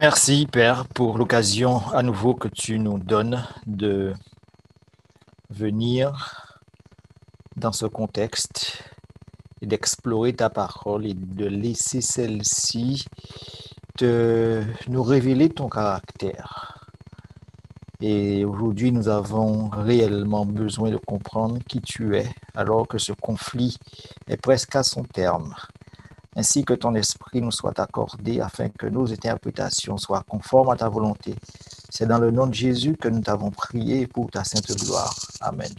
Merci, Père, pour l'occasion à nouveau que tu nous donnes de venir dans ce contexte et d'explorer ta parole et de laisser celle-ci nous révéler ton caractère. Et aujourd'hui, nous avons réellement besoin de comprendre qui tu es, alors que ce conflit est presque à son terme. Ainsi que ton esprit nous soit accordé afin que nos interprétations soient conformes à ta volonté. C'est dans le nom de Jésus que nous t'avons prié pour ta sainte gloire. Amen.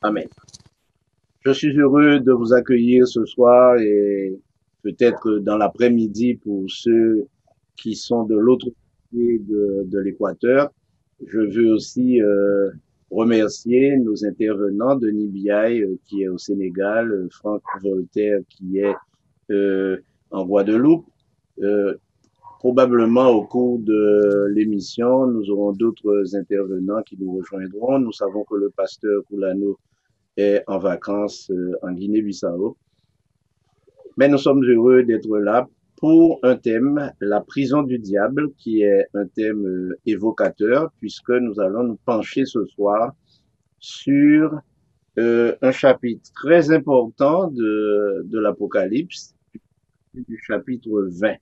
Amen. Je suis heureux de vous accueillir ce soir et peut-être dans l'après-midi pour ceux qui sont de l'autre côté de l'Équateur. Je veux aussi remercier nos intervenants, Denis Biaye qui est au Sénégal, Franck Voltaire qui est euh, en Guadeloupe. Euh, Probablement au cours de l'émission, nous aurons d'autres intervenants qui nous rejoindront. Nous savons que le pasteur Koulano est en vacances en Guinée-Bissau. Mais nous sommes heureux d'être là pour un thème, la prison du diable, qui est un thème évocateur, puisque nous allons nous pencher ce soir sur un chapitre très important de l'Apocalypse, du chapitre 20.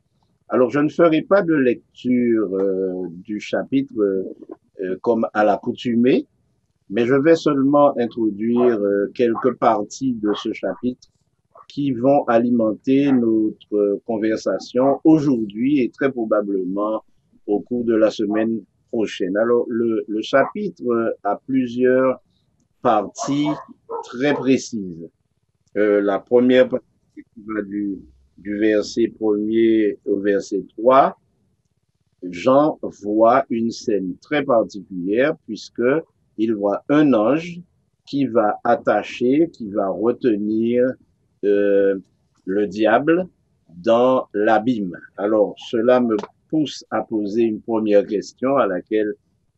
Alors, je ne ferai pas de lecture du chapitre comme à l'accoutumée, mais je vais seulement introduire quelques parties de ce chapitre qui vont alimenter notre conversation aujourd'hui et très probablement au cours de la semaine prochaine. Alors, le chapitre a plusieurs parties très précises. La première partie va du verset premier au verset 3. Jean voit une scène très particulière puisque il voit un ange qui va attacher, qui va retenir euh, le diable dans l'abîme. Alors, cela me pousse à poser une première question à laquelle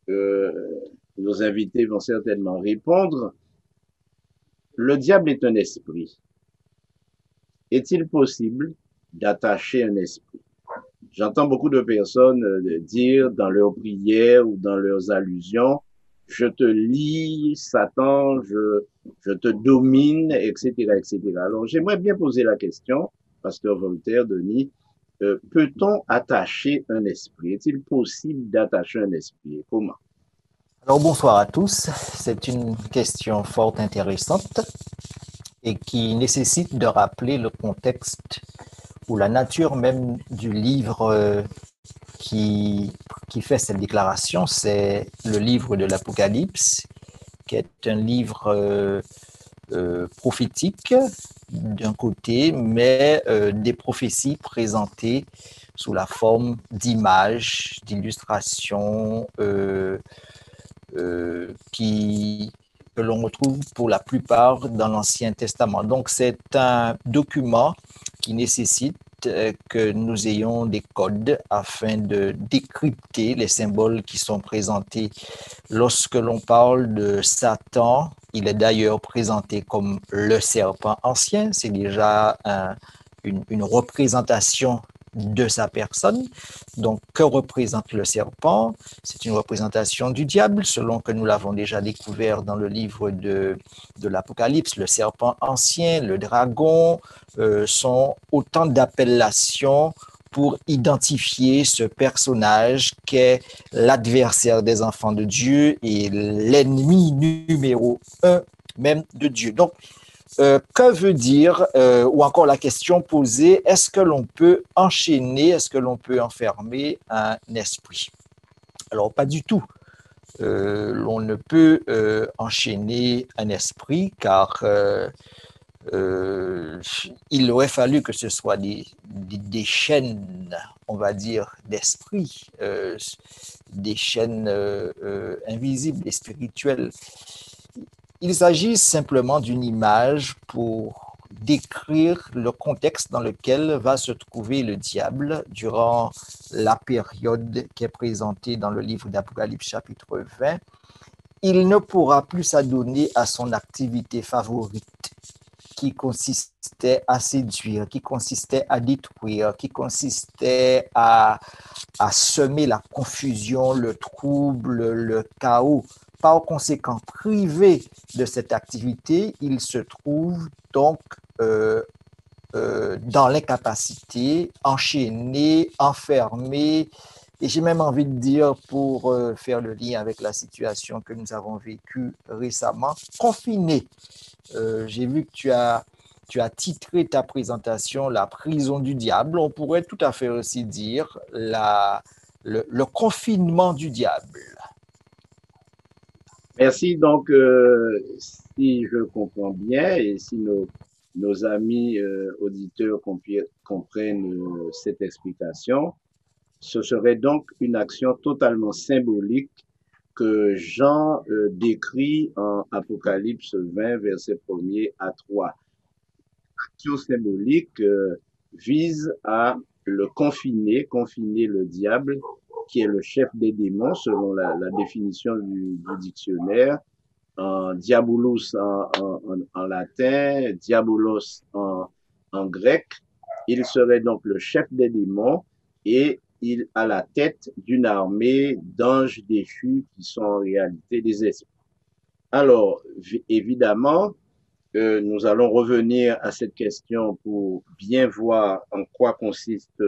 euh, nos invités vont certainement répondre. Le diable est un esprit. Est-il possible d'attacher un esprit? J'entends beaucoup de personnes dire dans leurs prières ou dans leurs allusions, je te lis, Satan, je te domine, etc., etc. Alors, j'aimerais bien poser la question, Pasteur Voltaire, Denis, peut-on attacher un esprit? Est-il possible d'attacher un esprit? Comment? Alors bonsoir à tous. C'est une question fort intéressante et qui nécessite de rappeler le contexte ou la nature même du livre qui, qui fait cette déclaration. C'est le livre de l'Apocalypse, qui est un livre prophétique d'un côté, mais des prophéties présentées sous la forme d'images, d'illustrations que l'on retrouve pour la plupart dans l'Ancien Testament. Donc c'est un document qui nécessite que nous ayons des codes afin de décrypter les symboles qui sont présentés. Lorsque l'on parle de Satan, il est d'ailleurs présenté comme le serpent ancien. C'est déjà une représentation de sa personne. Donc, que représente le serpent? C'est une représentation du diable, selon que nous l'avons déjà découvert dans le livre de l'Apocalypse. Le serpent ancien, le dragon sont autant d'appellations pour identifier ce personnage qu'est l'adversaire des enfants de Dieu et l'ennemi numéro un même de Dieu. Donc, que veut dire, ou encore la question posée, est-ce que l'on peut enchaîner, est-ce que l'on peut enfermer un esprit? Alors, pas du tout. L'on ne peut enchaîner un esprit car euh, il aurait fallu que ce soit des chaînes, on va dire, d'esprit, des chaînes invisibles et spirituelles. Il s'agit simplement d'une image pour décrire le contexte dans lequel va se trouver le diable durant la période qui est présentée dans le livre d'Apocalypse chapitre 20. Il ne pourra plus s'adonner à son activité favorite, qui consistait à séduire, qui consistait à détruire, qui consistait à semer la confusion, le trouble, le chaos. Par conséquent, privé de cette activité, il se trouve donc dans l'incapacité, enchaîné, enfermé, et j'ai même envie de dire, pour faire le lien avec la situation que nous avons vécue récemment, confiné. J'ai vu que tu as titré ta présentation La prison du diable. On pourrait tout à fait aussi dire le confinement du diable. Merci. Donc, si je comprends bien et si nos amis auditeurs comprennent cette explication, ce serait donc une action totalement symbolique que Jean décrit en Apocalypse 20, verset 1er à 3. L'action symbolique vise à le confiner le diable, qui est le chef des démons, selon la définition du dictionnaire, diabolos en latin, diabolos en grec. Il serait donc le chef des démons et il a la tête d'une armée d'anges déchus qui sont en réalité des esprits. Alors, évidemment, nous allons revenir à cette question pour bien voir en quoi consiste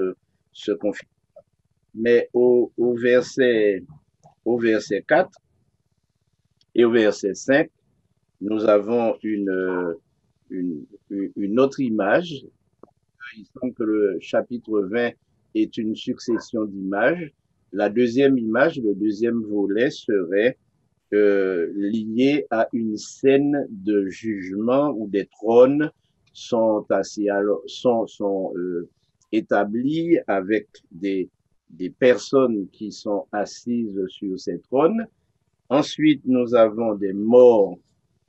ce conflit. Mais au verset 4 et au verset 5, nous avons une autre image. Il semble que le chapitre 20 est une succession d'images. La deuxième image, le deuxième volet serait lié à une scène de jugement où des trônes sont établis avec des personnes qui sont assises sur ces trônes. Ensuite, nous avons des morts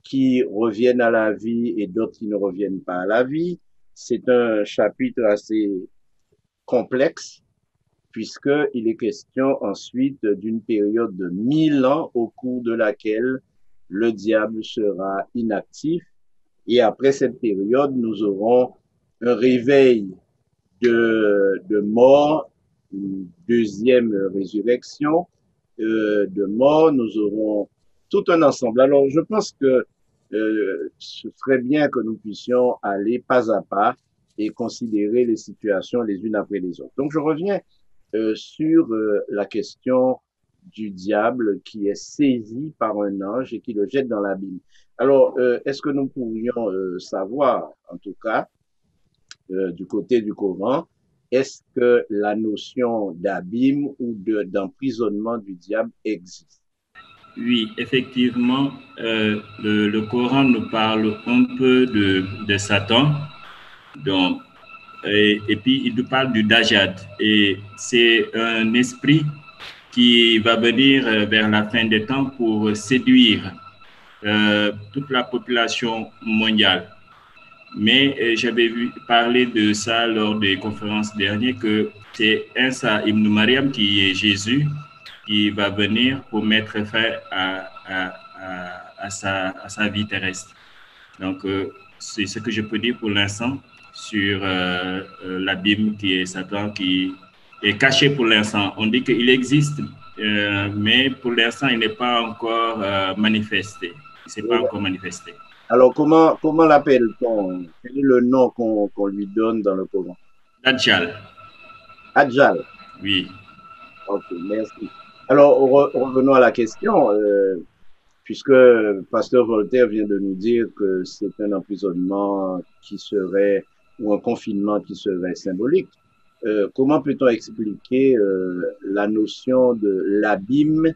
qui reviennent à la vie et d'autres qui ne reviennent pas à la vie. C'est un chapitre assez complexe puisqu'il est question ensuite d'une période de 1000 ans au cours de laquelle le diable sera inactif. Et après cette période, nous aurons un réveil de mort, une deuxième résurrection de mort. Nous aurons tout un ensemble. Alors, je pense que ce serait bien que nous puissions aller pas à pas et considérer les situations les unes après les autres. Donc, je reviens sur la question du diable qui est saisi par un ange et qui le jette dans l'abîme. Alors, est-ce que nous pourrions savoir, en tout cas, du côté du Coran, est-ce que la notion d'abîme ou d'emprisonnement du diable existe? Oui, effectivement, le Coran nous parle un peu de Satan. Donc, et puis, il nous parle du Dajjal. Et c'est un esprit qui va venir vers la fin des temps pour séduire toute la population mondiale. Mais j'avais vu parler de ça lors des conférences dernières, que c'est Isa ibn Mariam, qui est Jésus, qui va venir pour mettre fin à sa vie terrestre. Donc, c'est ce que je peux dire pour l'instant sur l'abîme qui est Satan, qui est caché pour l'instant. On dit qu'il existe, mais pour l'instant, il n'est pas encore manifesté. Il ne s'est pas encore manifesté. Alors, comment l'appelle-t-on? Quel est le nom qu'on lui donne dans le Coran? Dajjal. Dajjal. Oui. Ok, merci. Alors, revenons à la question, puisque Pasteur Voltaire vient de nous dire que c'est un emprisonnement qui serait, ou un confinement qui serait symbolique. Comment peut-on expliquer la notion de l'abîme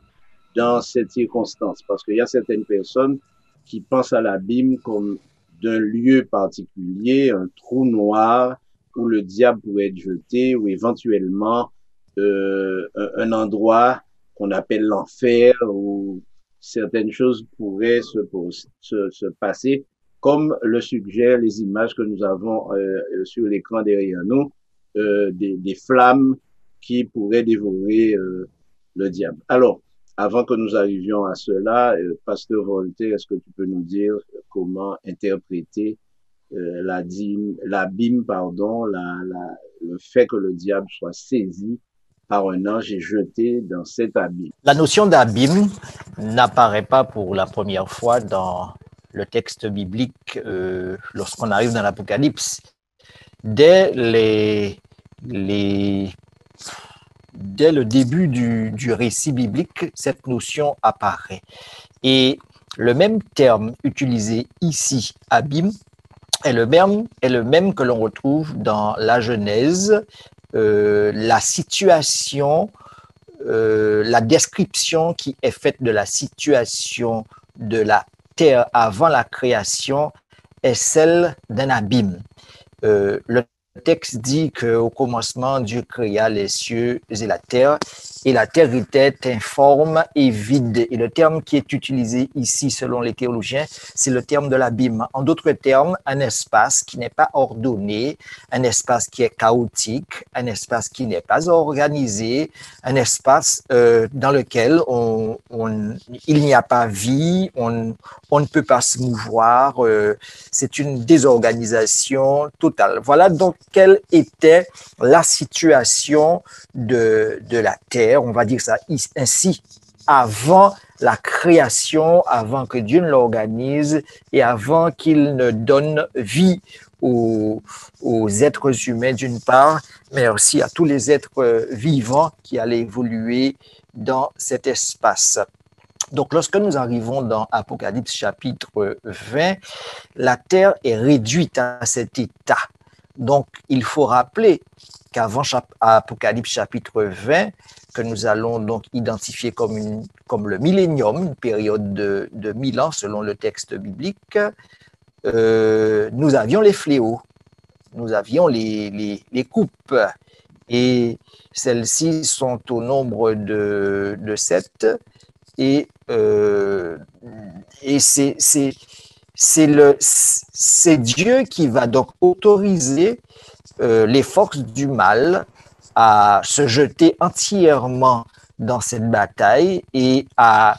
dans cette circonstance? Parce qu'il y a certaines personnes qui pensent à l'abîme comme d'un lieu particulier, un trou noir où le diable pourrait être jeté, ou éventuellement un endroit qu'on appelle l'enfer, où certaines choses pourraient se passer, comme le suggèrent les images que nous avons sur l'écran derrière nous, des flammes qui pourraient dévorer le diable. Alors, avant que nous arrivions à cela, Pasteur Voltaire, est-ce que tu peux nous dire comment interpréter l'abîme, pardon, le fait que le diable soit saisi par un ange et jeté dans cet abîme. La notion d'abîme n'apparaît pas pour la première fois dans le texte biblique lorsqu'on arrive dans l'Apocalypse. Dès le début du récit biblique, cette notion apparaît. Et le même terme utilisé ici, abîme, est le même que l'on retrouve dans la Genèse, la situation, la description qui est faite de la situation de la terre avant la création est celle d'un abîme. Le texte dit qu'au commencement, Dieu créa les cieux et la terre était informe et vide. Et le terme qui est utilisé ici, selon les théologiens, c'est le terme de l'abîme. En d'autres termes, un espace qui n'est pas ordonné, un espace qui est chaotique, un espace qui n'est pas organisé, un espace dans lequel il n'y a pas vie, on ne peut pas se mouvoir, c'est une désorganisation totale. Voilà donc quelle était la situation de la terre, on va dire ça ainsi, avant la création, avant que Dieu ne l'organise et avant qu'il ne donne vie aux êtres humains d'une part, mais aussi à tous les êtres vivants qui allaient évoluer dans cet espace. Donc, lorsque nous arrivons dans Apocalypse chapitre 20, la terre est réduite à cet état. Donc, il faut rappeler qu'avant Apocalypse chapitre 20, que nous allons donc identifier comme le millénium, une période de 1000 ans selon le texte biblique, nous avions les fléaux, nous avions les coupes, et celles-ci sont au nombre de 7, et c'est Dieu qui va donc autoriser les forces du mal à se jeter entièrement dans cette bataille et à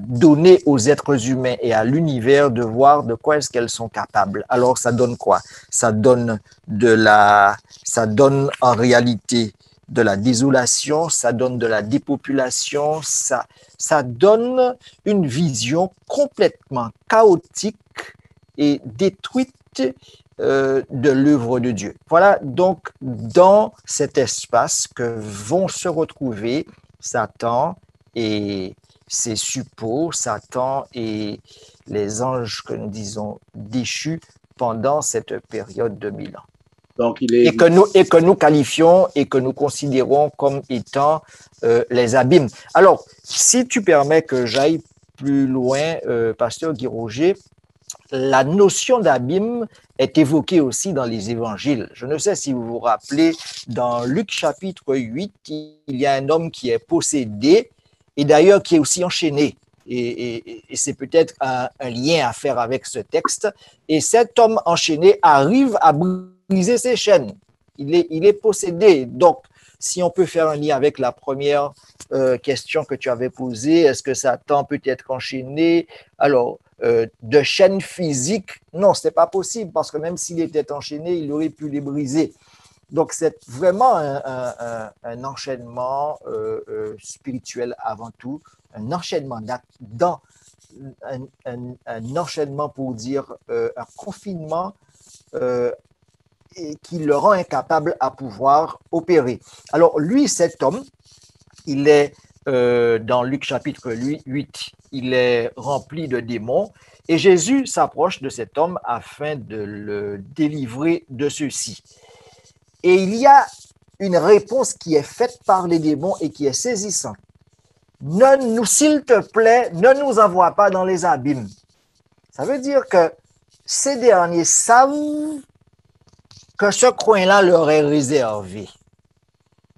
donner aux êtres humains et à l'univers de voir de quoi est-ce qu'elles sont capables. Alors ça donne quoi? Ça donne en réalité de la désolation, ça donne de la dépopulation, ça donne une vision complètement chaotique et détruite de l'œuvre de Dieu. Voilà donc dans cet espace que vont se retrouver Satan et ses suppôts, Satan et les anges que nous disons déchus pendant cette période de 1000 ans. Donc, et que nous qualifions et que nous considérons comme étant les abîmes. Alors, si tu permets que j'aille plus loin, Pasteur Guy Roger, la notion d'abîme est évoquée aussi dans les évangiles. Je ne sais si vous vous rappelez, dans Luc chapitre 8, il y a un homme qui est possédé et d'ailleurs qui est aussi enchaîné. Et c'est peut-être un lien à faire avec ce texte. Et cet homme enchaîné arrive à briser ses chaînes. Il est possédé. Donc, si on peut faire un lien avec la première question que tu avais posée, est-ce que Satan peut être enchaîné? Alors, de chaînes physiques, non, ce n'est pas possible parce que même s'il était enchaîné, il aurait pu les briser. Donc, c'est vraiment un enchaînement spirituel avant tout, un enchaînement un enchaînement pour dire un confinement et qui le rend incapable à pouvoir opérer. Alors, lui, cet homme, il est dans Luc chapitre 8, il est rempli de démons et Jésus s'approche de cet homme afin de le délivrer de ceux-ci. Et il y a une réponse qui est faite par les démons et qui est saisissante. S'il te plaît, ne nous envoie pas dans les abîmes. Ça veut dire que ces derniers savent que ce coin-là leur est réservé.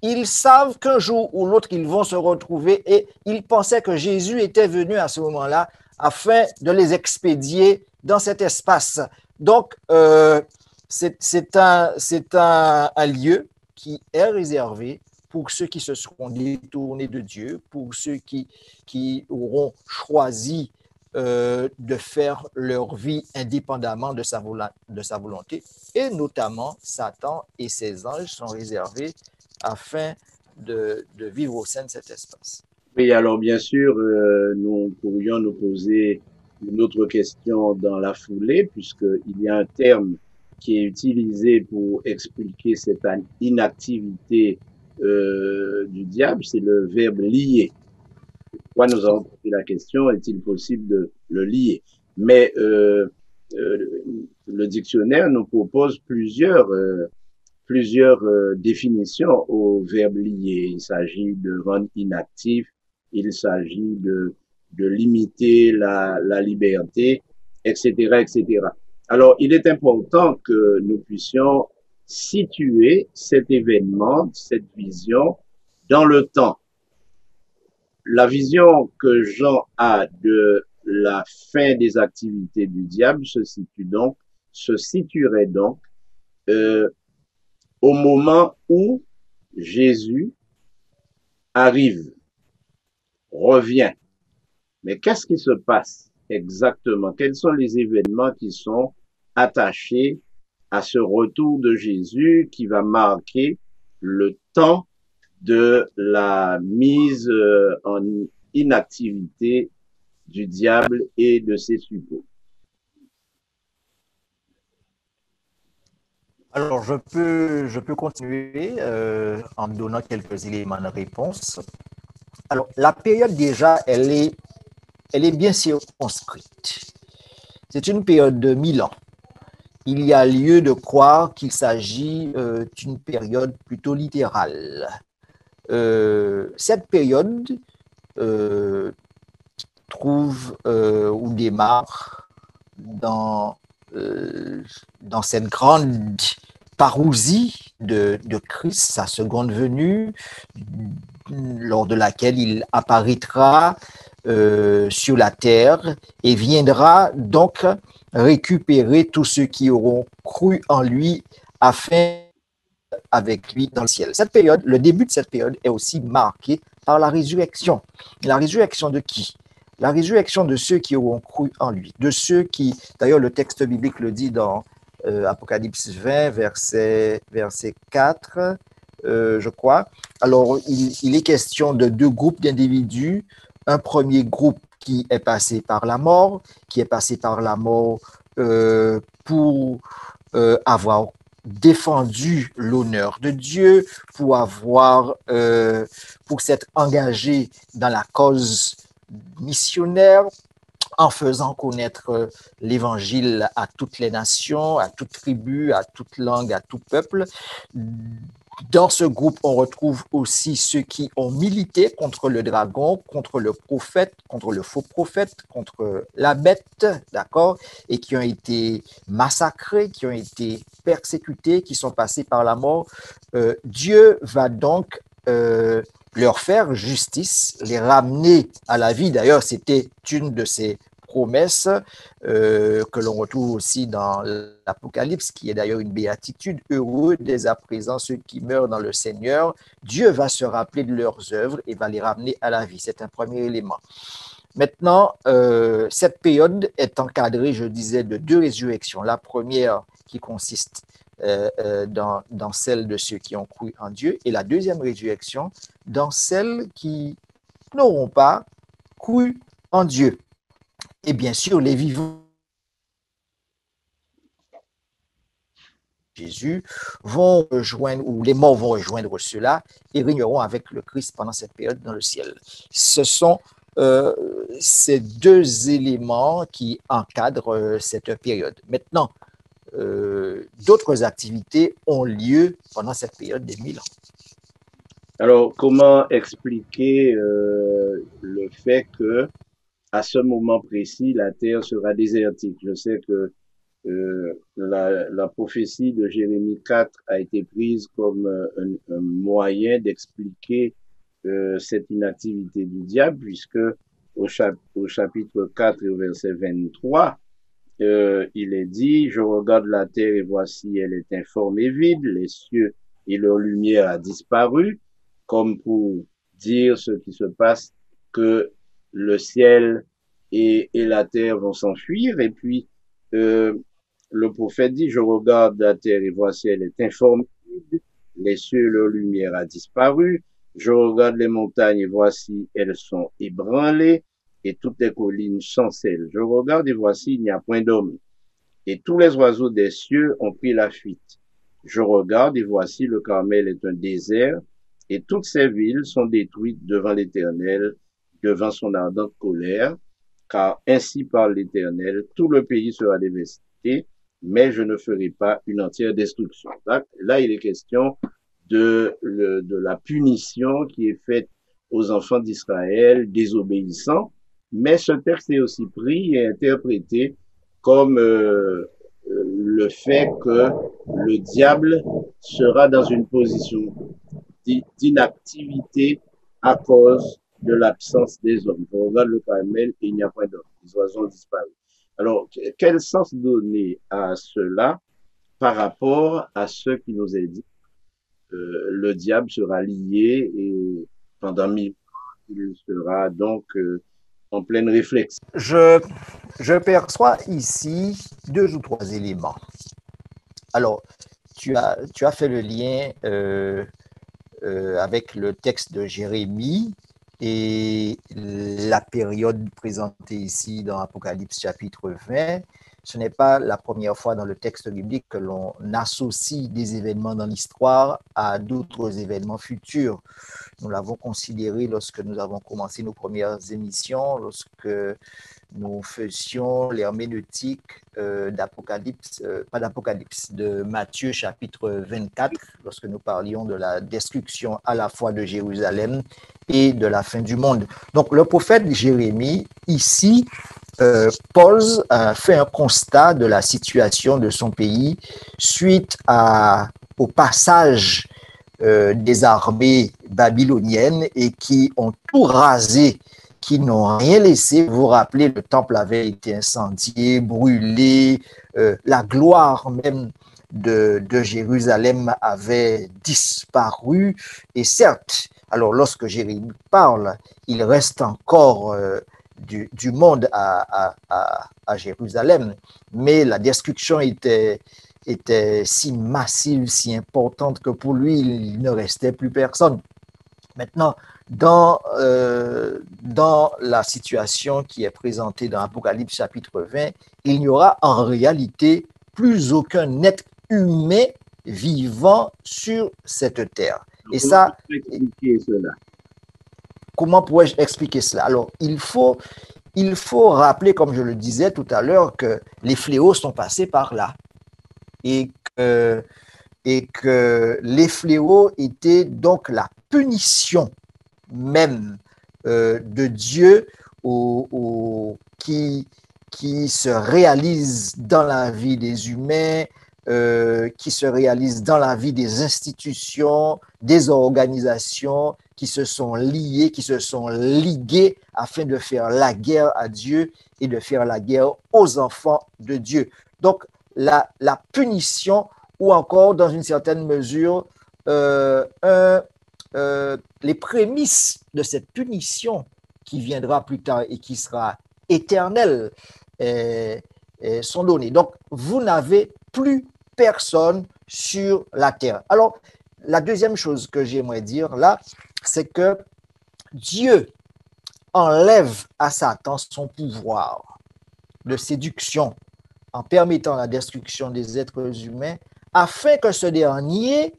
Ils savent qu'un jour ou l'autre, ils vont se retrouver et ils pensaient que Jésus était venu à ce moment-là afin de les expédier dans cet espace. Donc, c'est un lieu qui est réservé pour ceux qui se seront détournés de Dieu, pour ceux qui auront choisi de faire leur vie indépendamment de sa volonté. Et notamment, Satan et ses anges sont réservés afin de vivre au sein de cet espace. Oui, alors bien sûr, nous pourrions nous poser une autre question dans la foulée, puisqu'il y a un terme qui est utilisé pour expliquer cette inactivité du diable, c'est le verbe lier. Pourquoi nous avons posé la question, est-il possible de le lier? Mais le dictionnaire nous propose plusieurs définitions au verbe lier. Il s'agit de rendre inactif, il s'agit de limiter la liberté, etc., etc. Alors, il est important que nous puissions situer cet événement, cette vision dans le temps. La vision que Jean a de la fin des activités du diable se situerait donc au moment où Jésus arrive, revient. Mais qu'est-ce qui se passe exactement? Quels sont les événements qui sont attachés à ce retour de Jésus qui va marquer le temps de la mise en inactivité du diable et de ses suppôts? Alors, je peux continuer en donnant quelques éléments de réponse. Alors, la période déjà, elle est bien circonscrite. C'est une période de 1000 ans. Il y a lieu de croire qu'il s'agit d'une période plutôt littérale. Cette période trouve ou démarre dans cette grande parousie de Christ, sa seconde venue, lors de laquelle il apparaîtra sur la terre et viendra donc récupérer tous ceux qui auront cru en lui afin avec lui dans le ciel. Cette période, le début de cette période est aussi marqué par la résurrection. La résurrection de qui? La résurrection de ceux qui auront cru en lui, de ceux qui, d'ailleurs le texte biblique le dit dans Apocalypse 20, verset 4, je crois. Alors, il est question de deux groupes d'individus. Un premier groupe qui est passé par la mort, pour avoir défendu l'honneur de Dieu, pour s'être engagé dans la cause missionnaire, en faisant connaître l'évangile à toutes les nations, à toute tribu, à toute langue, à tout peuple. Dans ce groupe, on retrouve aussi ceux qui ont milité contre le dragon, contre le prophète, contre le faux prophète, contre la bête, d'accord, et qui ont été massacrés, qui ont été persécutés, qui sont passés par la mort. Dieu va donc leur faire justice, les ramener à la vie. D'ailleurs, c'était une de ces promesses que l'on retrouve aussi dans l'Apocalypse, qui est d'ailleurs une béatitude. Heureux dès à présent ceux qui meurent dans le Seigneur. Dieu va se rappeler de leurs œuvres et va les ramener à la vie. C'est un premier élément. Maintenant, cette période est encadrée, je disais, de deux résurrections. La première qui consiste dans celle de ceux qui ont cru en Dieu, et la deuxième résurrection dans celle qui n'auront pas cru en Dieu. Et bien sûr, les vivants de Jésus vont rejoindre, ou les morts vont rejoindre ceux-là et régneront avec le Christ pendant cette période dans le ciel. Ce sont ces deux éléments qui encadrent cette période. Maintenant, d'autres activités ont lieu pendant cette période des 1000 ans. Alors, comment expliquer le fait que à ce moment précis, la terre sera désertique? Je sais que la prophétie de Jérémie 4 a été prise comme un moyen d'expliquer cette inactivité du diable, puisque au chapitre 4 et au verset 23, il est dit, je regarde la terre et voici elle est informe et vide, les cieux et leur lumière a disparu, comme pour dire ce qui se passe, que le ciel et la terre vont s'enfuir. Et puis, euh, le prophète dit, je regarde la terre et voici elle est informe, les cieux, leur lumière a disparu. Je regarde les montagnes et voici elles sont ébranlées et toutes les collines chancellent. Je regarde et voici il n'y a point d'homme. Et tous les oiseaux des cieux ont pris la fuite. Je regarde et voici le Carmel est un désert et toutes ces villes sont détruites devant l'Éternel, devant son ardente colère, car ainsi parle l'Éternel, tout le pays sera dévasté, mais je ne ferai pas une entière destruction. Là, il est question de la punition qui est faite aux enfants d'Israël désobéissants, mais ce texte est aussi pris et interprété comme le fait que le diable sera dans une position d'inactivité à cause de l'absence des hommes. On regarde le Carmel et il n'y a pas d'hommes. Les oiseaux ont disparu. Alors, quel sens donner à cela par rapport à ce qui nous est dit? Le diable sera lié et pendant 1000 ans, il sera donc en pleine réflexion. Je perçois ici deux ou trois éléments. Alors, tu as fait le lien avec le texte de Jérémie et la période présentée ici dans Apocalypse chapitre 20. Ce n'est pas la première fois dans le texte biblique que l'on associe des événements dans l'histoire à d'autres événements futurs. Nous l'avons considéré lorsque nous avons commencé nos premières émissions, lorsque nous faisions l'herméneutique d'Apocalypse, pas d'Apocalypse, de Matthieu chapitre 24, lorsque nous parlions de la destruction à la fois de Jérusalem et de la fin du monde. Donc le prophète Jérémie, ici, fait un constat de la situation de son pays suite au passage des armées babyloniennes et qui ont tout rasé, qui n'ont rien laissé. Vous vous rappelez, le temple avait été incendié, brûlé, la gloire même de Jérusalem avait disparu. Et certes, alors lorsque Jérémie parle, il reste encore du monde à Jérusalem, mais la destruction était si massive, si importante que pour lui, il ne restait plus personne. Maintenant, dans la situation qui est présentée dans Apocalypse chapitre 20, il n'y aura en réalité plus aucun être humain vivant sur cette terre. Et ça, comment pourrais-je expliquer cela? Alors, il faut rappeler, comme je le disais tout à l'heure, que les fléaux sont passés par là. Et que les fléaux étaient donc la punition même de Dieu qui se réalise dans la vie des humains, qui se réalise dans la vie des institutions, des organisations qui se sont liées, qui se sont liguées afin de faire la guerre à Dieu et de faire la guerre aux enfants de Dieu. Donc, la punition ou encore, dans une certaine mesure, les prémices de cette punition qui viendra plus tard et qui sera éternelle sont données. Donc, vous n'avez plus personne sur la terre. Alors, la deuxième chose que j'aimerais dire là, c'est que Dieu enlève à Satan son pouvoir de séduction en permettant la destruction des êtres humains, afin que ce dernier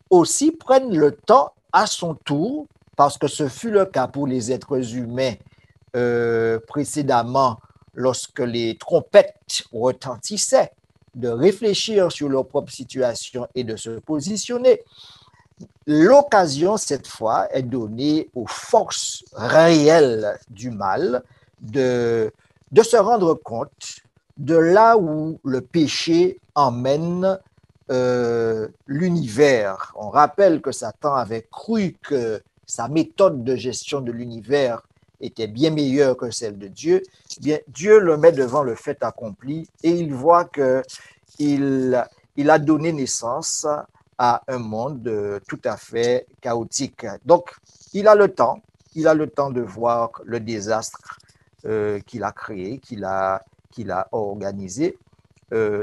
aussi prenne le temps à son tour, parce que ce fut le cas pour les êtres humains précédemment, lorsque les trompettes retentissaient, de réfléchir sur leur propre situation et de se positionner. L'occasion, cette fois, est donnée aux forces réelles du mal de se rendre compte de là où le péché emmène l'univers. On rappelle que Satan avait cru que sa méthode de gestion de l'univers était bien meilleure que celle de Dieu. Bien, Dieu le met devant le fait accompli et il voit qu'il a donné naissance à un monde tout à fait chaotique. Donc, il a le temps de voir le désastre qu'il a créé, qu'il a organisé.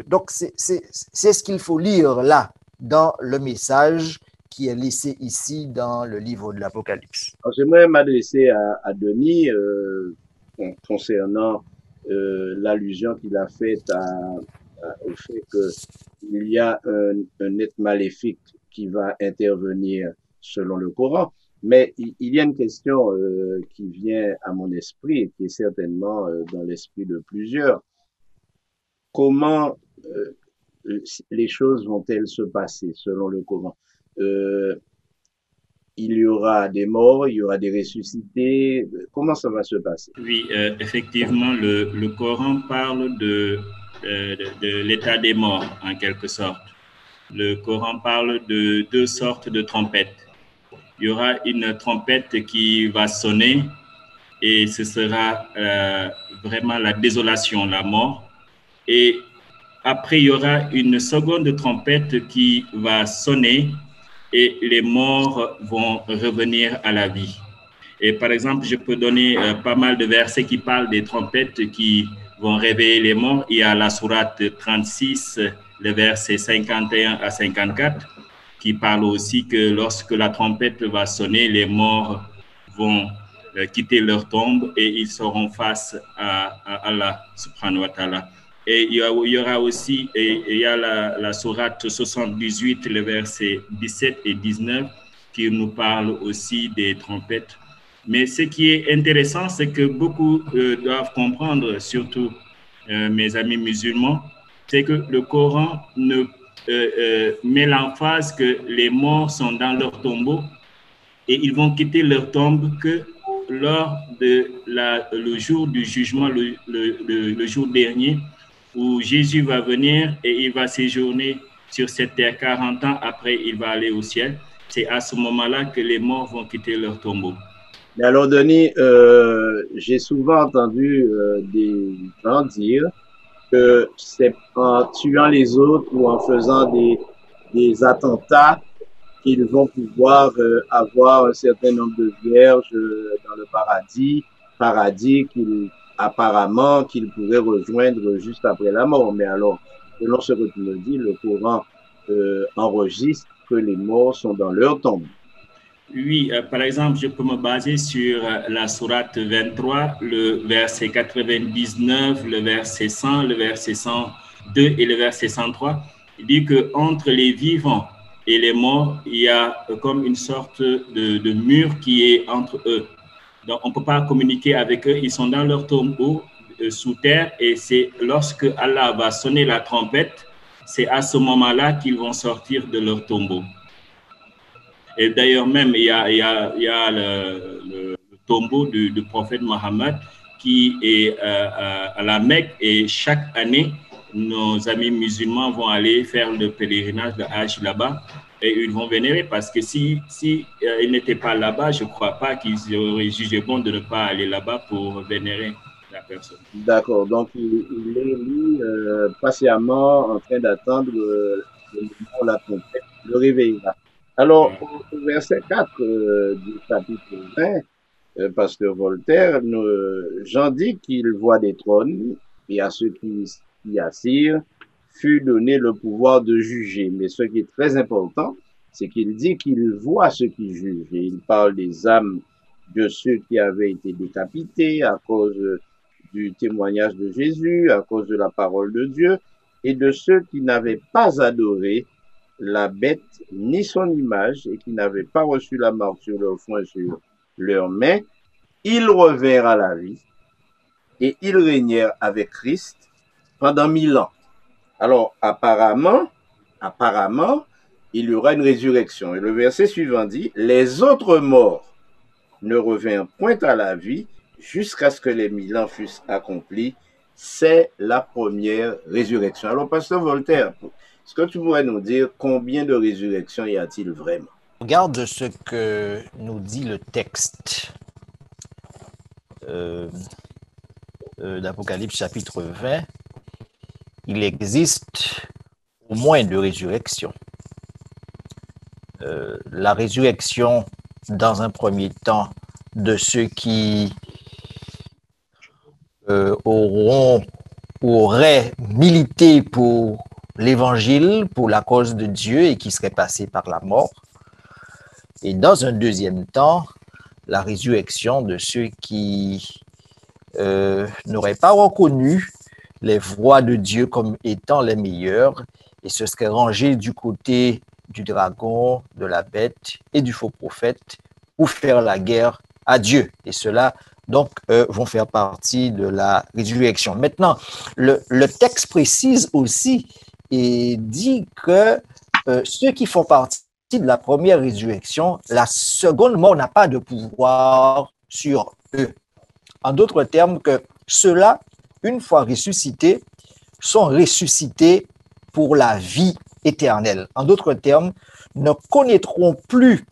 Donc, c'est ce qu'il faut lire là, dans le message qui est laissé ici dans le livre de l'Apocalypse. J'aimerais m'adresser à Denis concernant l'allusion qu'il a faite au fait qu'il y a un être maléfique qui va intervenir selon le Coran. Mais il y a une question qui vient à mon esprit et qui est certainement dans l'esprit de plusieurs. Comment les choses vont-elles se passer selon le Coran? Il y aura des morts, il y aura des ressuscités. Comment ça va se passer? Oui, effectivement, le Coran parle de l'état des morts, en quelque sorte. Le Coran parle de deux sortes de trompettes. Il y aura une trompette qui va sonner et ce sera vraiment la désolation, la mort. Et après, il y aura une seconde trompette qui va sonner et les morts vont revenir à la vie. Et par exemple, je peux donner pas mal de versets qui parlent des trompettes qui vont réveiller les morts. Il y a la sourate 36, le verset 51 à 54, qui parle aussi que lorsque la trompette va sonner, les morts vont quitter leur tombe et ils seront face à Allah subhanahu wa ta'ala. Et il y aura aussi la sourate 78, le verset 17 et 19, qui nous parle aussi des trompettes. Mais ce qui est intéressant, c'est que beaucoup doivent comprendre, surtout mes amis musulmans, c'est que le Coran met l'emphase que les morts sont dans leur tombeau et ils vont quitter leur tombe que lors de le jour du jugement, le jour dernier, où Jésus va venir et il va séjourner sur cette terre 40 ans, après il va aller au ciel. C'est à ce moment-là que les morts vont quitter leur tombeau. Mais alors, Denis, j'ai souvent entendu des gens dire que c'est en tuant les autres ou en faisant des attentats qu'ils vont pouvoir avoir un certain nombre de vierges dans le paradis apparemment qu'ils pourraient rejoindre juste après la mort. Mais alors, selon ce que tu me dis, le Coran enregistre que les morts sont dans leur tombe. Oui, par exemple, je peux me baser sur la sourate 23, le verset 99, le verset 100, le verset 102 et le verset 103. Il dit qu'entre les vivants et les morts, il y a comme une sorte de mur qui est entre eux. Donc, on ne peut pas communiquer avec eux. Ils sont dans leur tombeau sous terre et c'est lorsque Allah va sonner la trompette, c'est à ce moment-là qu'ils vont sortir de leur tombeau. Et d'ailleurs, même, il y a le tombeau du prophète Mohammed qui est à la Mecque et chaque année, nos amis musulmans vont aller faire le pèlerinage de Hajj là-bas et ils vont vénérer parce que si ils n'étaient pas là-bas, je ne crois pas qu'ils auraient jugé bon de ne pas aller là-bas pour vénérer la personne. D'accord, donc il est lui patiemment en train d'attendre le moment où la trompette le réveillera. Alors, au verset 4 du chapitre 20, Pasteur Voltaire, Jean dit qu'il voit des trônes et à ceux qui y assirent fut donné le pouvoir de juger. Mais ce qui est très important, c'est qu'il dit qu'il voit ceux qui jugent. Et il parle des âmes de ceux qui avaient été décapités à cause du témoignage de Jésus, à cause de la parole de Dieu, et de ceux qui n'avaient pas adoré la bête ni son image et qui n'avaient pas reçu la marque sur leur front et sur leurs mains, ils revinrent à la vie et ils régnèrent avec Christ pendant 1000 ans. Alors, apparemment, il y aura une résurrection. Et le verset suivant dit, les autres morts ne revinrent point à la vie jusqu'à ce que les 1000 ans fussent accomplis. C'est la première résurrection. Alors, Pasteur Voltaire, est-ce que tu pourrais nous dire combien de résurrections y a-t-il vraiment? Regarde ce que nous dit le texte d'Apocalypse chapitre 20. Il existe au moins deux résurrections. La résurrection, dans un premier temps, de ceux qui auraient milité pour l'évangile, pour la cause de Dieu et qui seraient passés par la mort. Et dans un deuxième temps, la résurrection de ceux qui n'auraient pas reconnu les voies de Dieu comme étant les meilleures et se seraient rangés du côté du dragon, de la bête et du faux prophète pour faire la guerre à Dieu. Et ceux-là, donc, vont faire partie de la résurrection. Maintenant, le texte précise aussi et dit que ceux qui font partie de la première résurrection, la seconde mort n'a pas de pouvoir sur eux. En d'autres termes, que ceux-là, une fois ressuscités, sont ressuscités pour la vie éternelle. En d'autres termes, ne connaîtront plus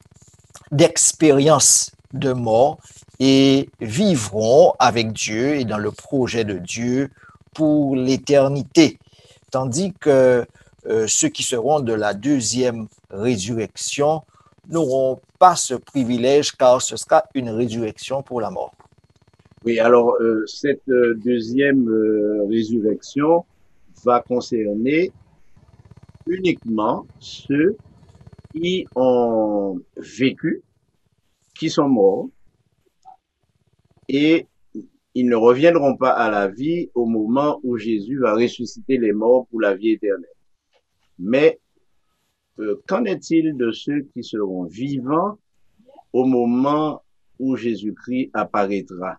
d'expérience de mort et vivront avec Dieu et dans le projet de Dieu pour l'éternité. Tandis que ceux qui seront de la deuxième résurrection n'auront pas ce privilège car ce sera une résurrection pour la mort. Oui, alors cette deuxième résurrection va concerner uniquement ceux qui ont vécu, qui sont morts, et ils ne reviendront pas à la vie au moment où Jésus va ressusciter les morts pour la vie éternelle. Mais qu'en est-il de ceux qui seront vivants au moment où Jésus-Christ apparaîtra?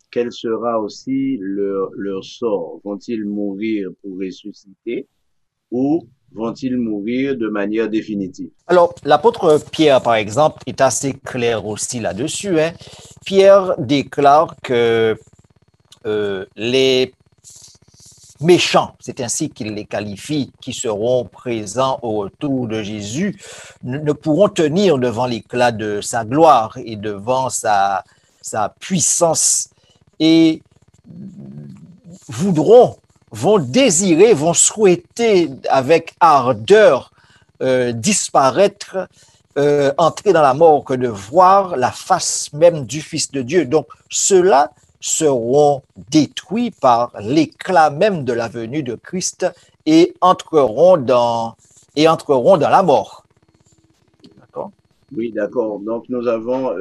Quel sera aussi leur sort? Vont-ils mourir pour ressusciter ou vont-ils mourir de manière définitive? Alors, l'apôtre Pierre, par exemple, est assez clair aussi là-dessus. Hein. Pierre déclare que les méchants, c'est ainsi qu'il les qualifie, qui seront présents au retour de Jésus, ne pourront tenir devant l'éclat de sa gloire et devant sa puissance et vont désirer, vont souhaiter avec ardeur disparaître, entrer dans la mort que de voir la face même du Fils de Dieu. Donc, ceux-là seront détruits par l'éclat même de la venue de Christ et entreront dans la mort. D'accord? Oui, d'accord. Donc, nous avons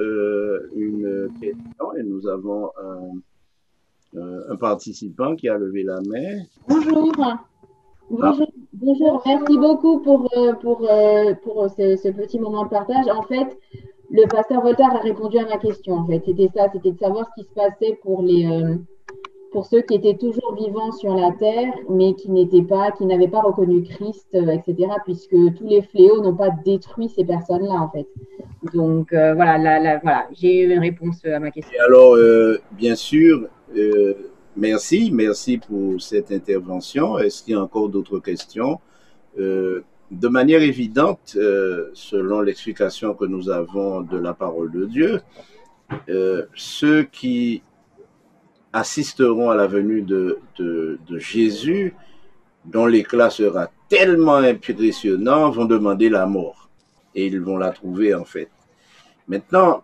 une question et nous avons un participant qui a levé la main. Bonjour. Bonjour. Merci beaucoup pour ce petit moment de partage. En fait, le pasteur Voltaire a répondu à ma question. En fait, c'était ça, c'était de savoir ce qui se passait pour ceux qui étaient toujours vivants sur la terre, mais qui n'avaient pas reconnu Christ, etc. Puisque tous les fléaux n'ont pas détruit ces personnes-là, en fait. Donc voilà, j'ai eu une réponse à ma question. Et alors, bien sûr. Merci pour cette intervention. Est-ce qu'il y a encore d'autres questions? De manière évidente, selon l'explication que nous avons de la parole de Dieu, ceux qui assisteront à la venue de Jésus, dont l'éclat sera tellement impressionnant, vont demander la mort. Et ils vont la trouver en fait. Maintenant,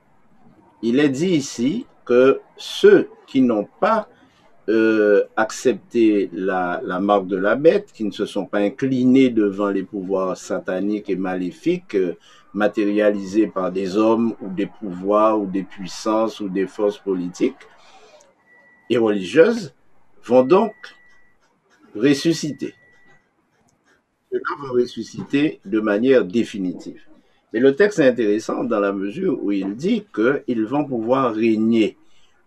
il est dit ici que ceux qui n'ont pas accepté la marque de la bête, qui ne se sont pas inclinés devant les pouvoirs sataniques et maléfiques matérialisés par des hommes ou des pouvoirs ou des puissances ou des forces politiques et religieuses, vont donc ressusciter. Ceux-là vont ressusciter de manière définitive. Mais le texte est intéressant dans la mesure où il dit qu'ils vont pouvoir régner.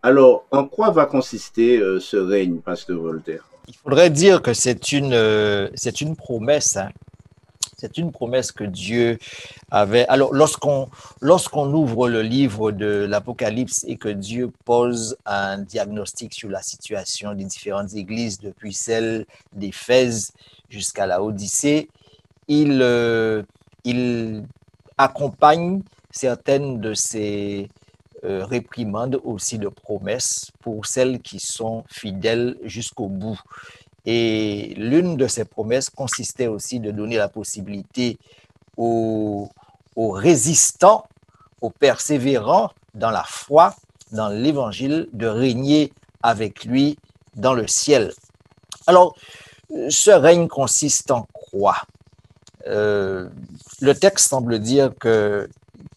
Alors, en quoi va consister ce règne, pasteur Voltaire? Il faudrait dire que c'est une promesse. Hein. C'est une promesse que Dieu avait. Alors, lorsqu'on ouvre le livre de l'Apocalypse et que Dieu pose un diagnostic sur la situation des différentes églises, depuis celle d'Éphèse jusqu'à la Odyssée, il accompagne certaines de ces réprimandes aussi de promesses pour celles qui sont fidèles jusqu'au bout. Et l'une de ces promesses consistait aussi de donner la possibilité aux résistants, aux persévérants dans la foi, dans l'évangile, de régner avec lui dans le ciel. Alors, ce règne consiste en quoi? Le texte semble dire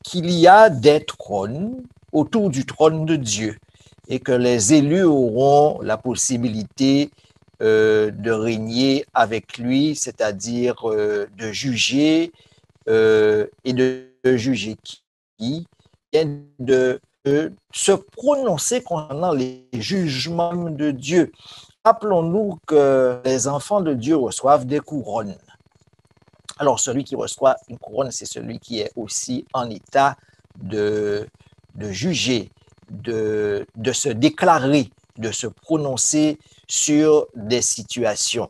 qu'il y a des trônes autour du trône de Dieu et que les élus auront la possibilité de régner avec lui, c'est-à-dire de juger et de juger qui vient de se prononcer concernant les jugements de Dieu. Rappelons-nous que les enfants de Dieu reçoivent des couronnes. Alors, celui qui reçoit une couronne, c'est celui qui est aussi en état de juger, de se déclarer, de se prononcer sur des situations.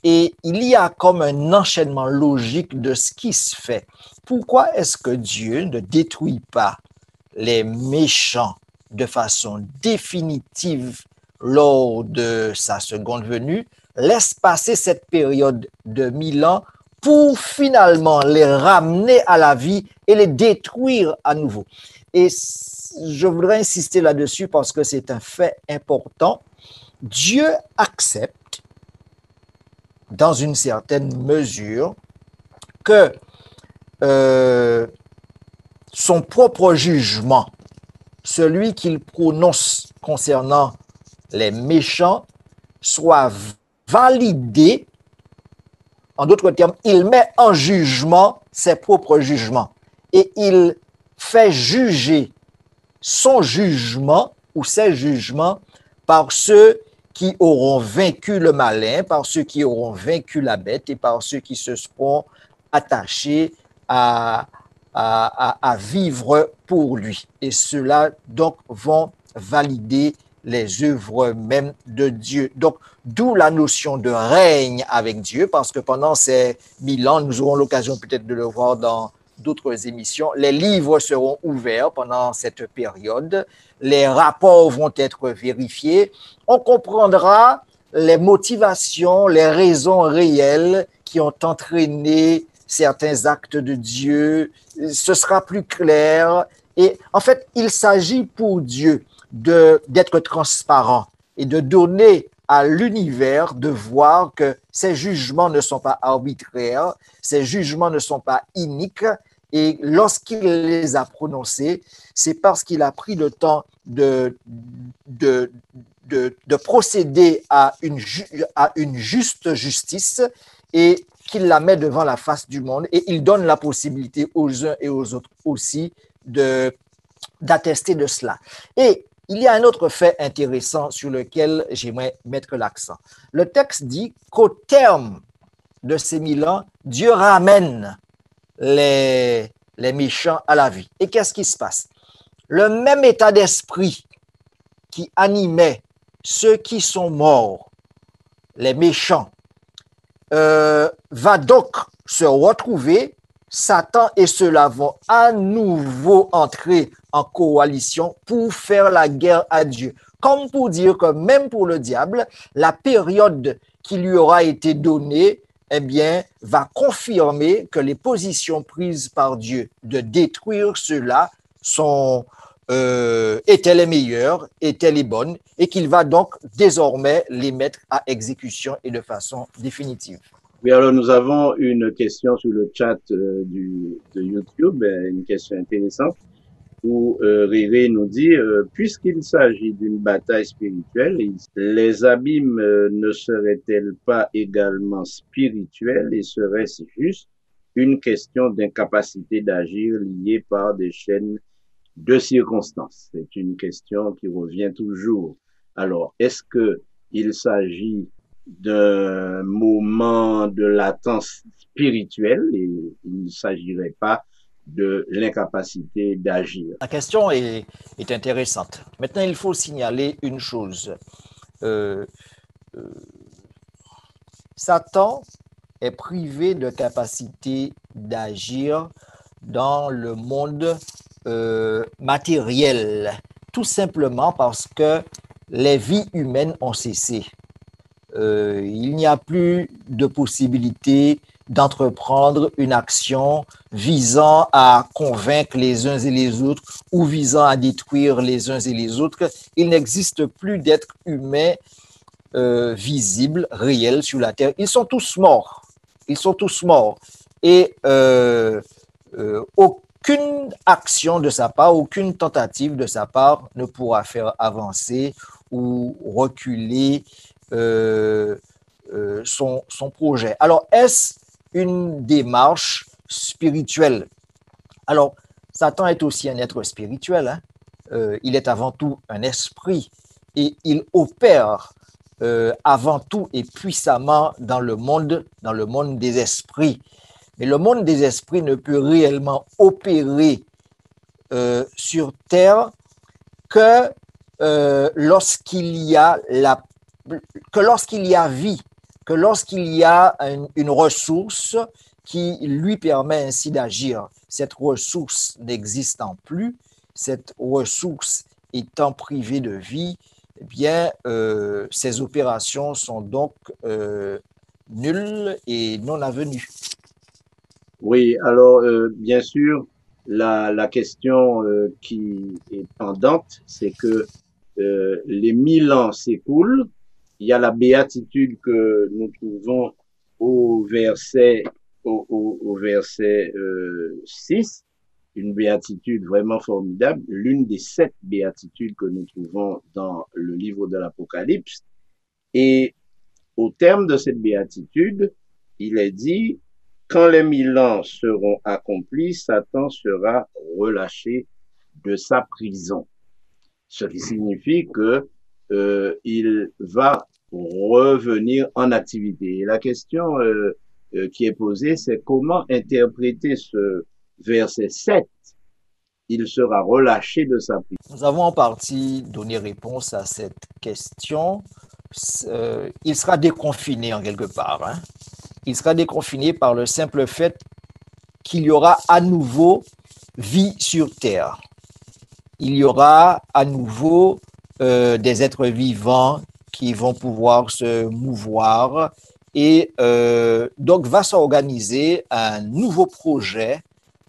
Et il y a comme un enchaînement logique de ce qui se fait. Pourquoi est-ce que Dieu ne détruit pas les méchants de façon définitive lors de sa seconde venue, laisse passer cette période de 1000 ans pour finalement les ramener à la vie et les détruire à nouveau? Et je voudrais insister là-dessus parce que c'est un fait important. Dieu accepte, dans une certaine mesure, que son propre jugement, celui qu'il prononce concernant les méchants, soit validé. En d'autres termes, il met en jugement ses propres jugements et il fait juger son jugement ou ses jugements par ceux qui auront vaincu le malin, par ceux qui auront vaincu la bête et par ceux qui se seront attachés à vivre pour lui. Et ceux-là, donc, vont valider les œuvres même de Dieu. Donc, d'où la notion de règne avec Dieu, parce que pendant ces 1000 ans, nous aurons l'occasion peut-être de le voir dans d'autres émissions, les livres seront ouverts pendant cette période, les rapports vont être vérifiés, on comprendra les motivations, les raisons réelles qui ont entraîné certains actes de Dieu, ce sera plus clair. Et en fait, il s'agit pour Dieu d'être transparent et de donner à l'univers de voir que ces jugements ne sont pas arbitraires, ces jugements ne sont pas iniques, et lorsqu'il les a prononcés, c'est parce qu'il a pris le temps de procéder à une juste justice et qu'il la met devant la face du monde, et il donne la possibilité aux uns et aux autres aussi d'attester de cela. Et il y a un autre fait intéressant sur lequel j'aimerais mettre l'accent. Le texte dit qu'au terme de ces 1000 ans, Dieu ramène les méchants à la vie. Et qu'est-ce qui se passe? Le même état d'esprit qui animait ceux qui sont morts, les méchants, va donc se retrouver. Satan et ceux-là vont à nouveau entrer en coalition pour faire la guerre à Dieu. Comme pour dire que même pour le diable, la période qui lui aura été donnée, eh bien, va confirmer que les positions prises par Dieu de détruire ceux-là étaient les meilleures, étaient les bonnes, et qu'il va donc désormais les mettre à exécution et de façon définitive. Oui, alors nous avons une question sur le chat de YouTube, une question intéressante, où Réré nous dit, puisqu'il s'agit d'une bataille spirituelle, les abîmes ne seraient-elles pas également spirituelles et serait-ce juste une question d'incapacité d'agir liée par des chaînes de circonstances? C'est une question qui revient toujours. Alors, est-ce que il s'agit d'un moment de latence spirituelle et il ne s'agirait pas de l'incapacité d'agir? La question est intéressante. Maintenant, il faut signaler une chose. Satan est privé de capacité d'agir dans le monde matériel, tout simplement parce que les vies humaines ont cessé. Il n'y a plus de possibilité d'entreprendre une action visant à convaincre les uns et les autres ou visant à détruire les uns et les autres. Il n'existe plus d'êtres humains visibles, réels sur la terre. Ils sont tous morts. Ils sont tous morts. Et aucune action de sa part, aucune tentative de sa part ne pourra faire avancer ou reculer son projet. Alors, est-ce une démarche spirituelle? Alors, Satan est aussi un être spirituel, hein? Il est avant tout un esprit et il opère avant tout et puissamment dans le monde des esprits. Mais le monde des esprits ne peut réellement opérer sur terre que lorsqu'il y a vie, que lorsqu'il y a une ressource qui lui permet ainsi d'agir. Cette ressource n'existant plus, cette ressource étant privée de vie, eh bien, ces opérations sont donc nulles et non avenues. Oui, alors bien sûr, la question qui est pendante, c'est que les 1000 ans s'écoulent. Il y a la béatitude que nous trouvons au verset, au verset 6, une béatitude vraiment formidable, l'une des 7 béatitudes que nous trouvons dans le livre de l'Apocalypse. Et au terme de cette béatitude, il est dit, quand les 1000 ans seront accomplis, Satan sera relâché de sa prison. Ce qui signifie que il va revenir en activité. Et la question qui est posée, c'est comment interpréter ce verset 7. Il sera relâché de sa prison. Nous avons en partie donné réponse à cette question. Il sera déconfiné en quelque part. Hein? Il sera déconfiné par le simple fait qu'il y aura à nouveau vie sur Terre. Il y aura à nouveau des êtres vivants qui vont pouvoir se mouvoir et donc va s'organiser un nouveau projet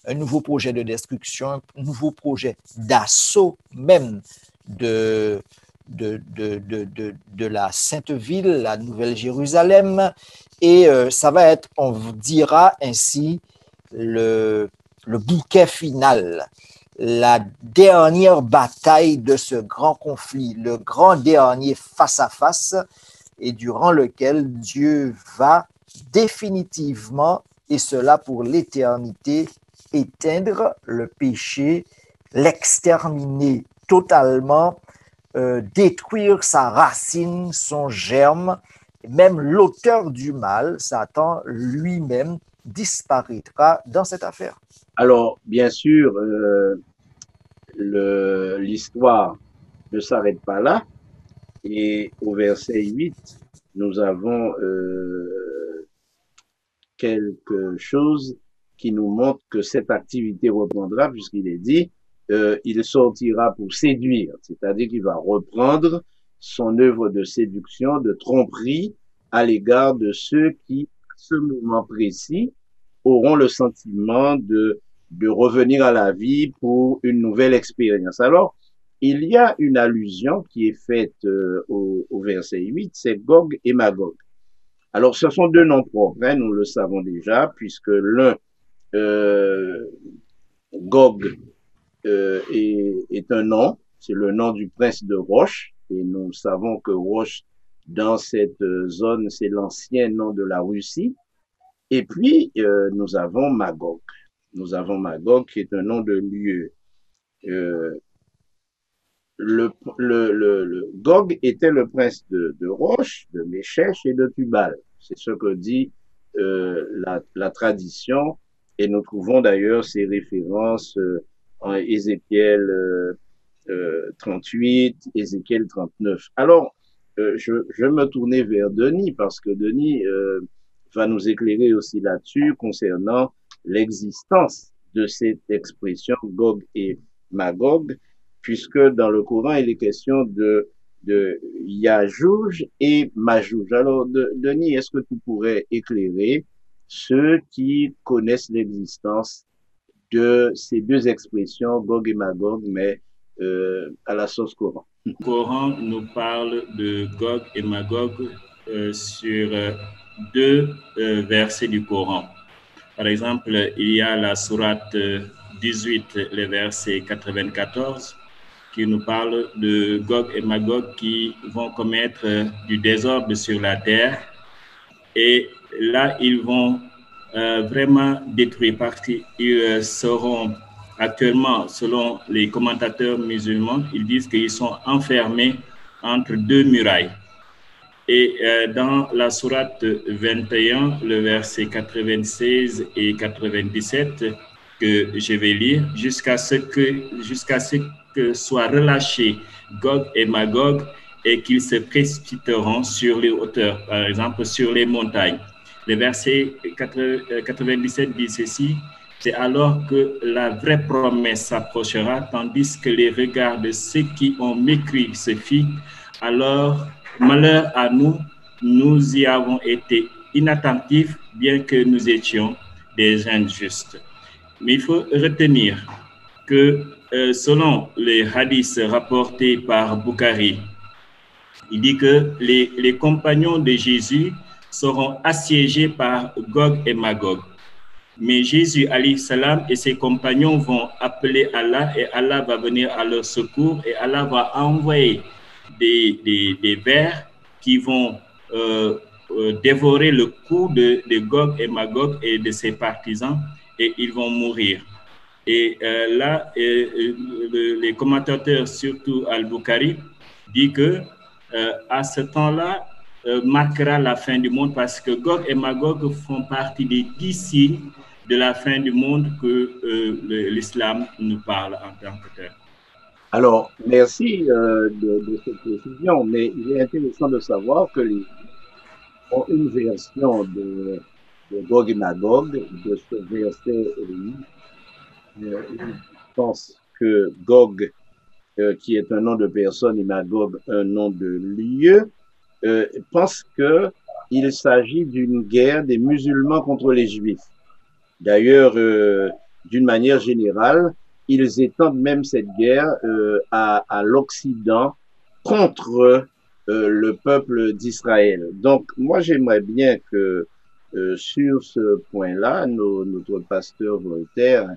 de destruction, un nouveau projet d'assaut même de la Sainte Ville, la Nouvelle Jérusalem, et ça va être, on dira ainsi, le bouquet final, la dernière bataille de ce grand conflit, le grand dernier face-à-face, et durant lequel Dieu va définitivement, et cela pour l'éternité, éteindre le péché, l'exterminer totalement, détruire sa racine, son germe, même l'auteur du mal, Satan lui-même, disparaîtra dans cette affaire. Alors, bien sûr, l'histoire ne s'arrête pas là. Et au verset 8, nous avons quelque chose qui nous montre que cette activité reprendra, puisqu'il est dit, il sortira pour séduire, c'est-à-dire qu'il va reprendre son œuvre de séduction, de tromperie à l'égard de ceux qui, à ce moment précis, auront le sentiment de revenir à la vie pour une nouvelle expérience. Alors, il y a une allusion qui est faite au verset 8, c'est Gog et Magog. Alors, ce sont deux noms propres, hein, nous le savons déjà, puisque l'un, Gog, est un nom, c'est le nom du prince de Roche, et nous savons que Roche, dans cette zone, c'est l'ancien nom de la Russie. Et puis, nous avons Magog. Nous avons Magog, qui est un nom de lieu. Le Gog était le prince de Roche, de Méchèche et de Tubal. C'est ce que dit la tradition, et nous trouvons d'ailleurs ces références en Ézéchiel 38, Ézéchiel 39. Alors, je me tournais vers Denis, parce que Denis va nous éclairer aussi là-dessus concernant l'existence de cette expression Gog et Magog, puisque dans le Coran, il est question de Yajouj et Majouj. Alors, Denis, est-ce que tu pourrais éclairer ceux qui connaissent l'existence de ces deux expressions, Gog et Magog, mais à la sauce Coran. Le Coran nous parle de Gog et Magog sur deux versets du Coran. Par exemple, il y a la sourate 18, le verset 94, qui nous parle de Gog et Magog qui vont commettre du désordre sur la terre. Et là, ils vont vraiment détruire parce qu'ils seront actuellement, selon les commentateurs musulmans, ils disent qu'ils sont enfermés entre deux murailles. Et dans la sourate 21, le verset 96 et 97, que je vais lire, jusqu'à ce que soient relâchés Gog et Magog et qu'ils se précipiteront sur les hauteurs, par exemple sur les montagnes. Le verset 97 dit ceci: c'est alors que la vraie promesse s'approchera, tandis que les regards de ceux qui ont mécru se fient. Alors, malheur à nous, nous y avons été inattentifs, bien que nous étions des injustes. Mais il faut retenir que selon les hadiths rapportés par Bukhari, il dit que les compagnons de Jésus seront assiégés par Gog et Magog. Mais Jésus, alayhi salam, et ses compagnons vont appeler Allah et Allah va venir à leur secours et Allah va envoyer des vers qui vont dévorer le cou de Gog et Magog et de ses partisans et ils vont mourir. Et là, les commentateurs, surtout Al-Bukhari, dit que à ce temps-là marquera la fin du monde parce que Gog et Magog font partie des 10 signes de la fin du monde que l'islam nous parle en tant que tel. Alors, merci de cette précision, mais il est intéressant de savoir que les ont une version de Gog et Magog, de ce verset. Je pense que Gog, qui est un nom de personne, et Magog, un nom de lieu, pense qu'il s'agit d'une guerre des musulmans contre les juifs. D'ailleurs, d'une manière générale, ils étendent même cette guerre à l'Occident contre le peuple d'Israël. Donc, moi, j'aimerais bien que sur ce point-là, notre pasteur Voltaire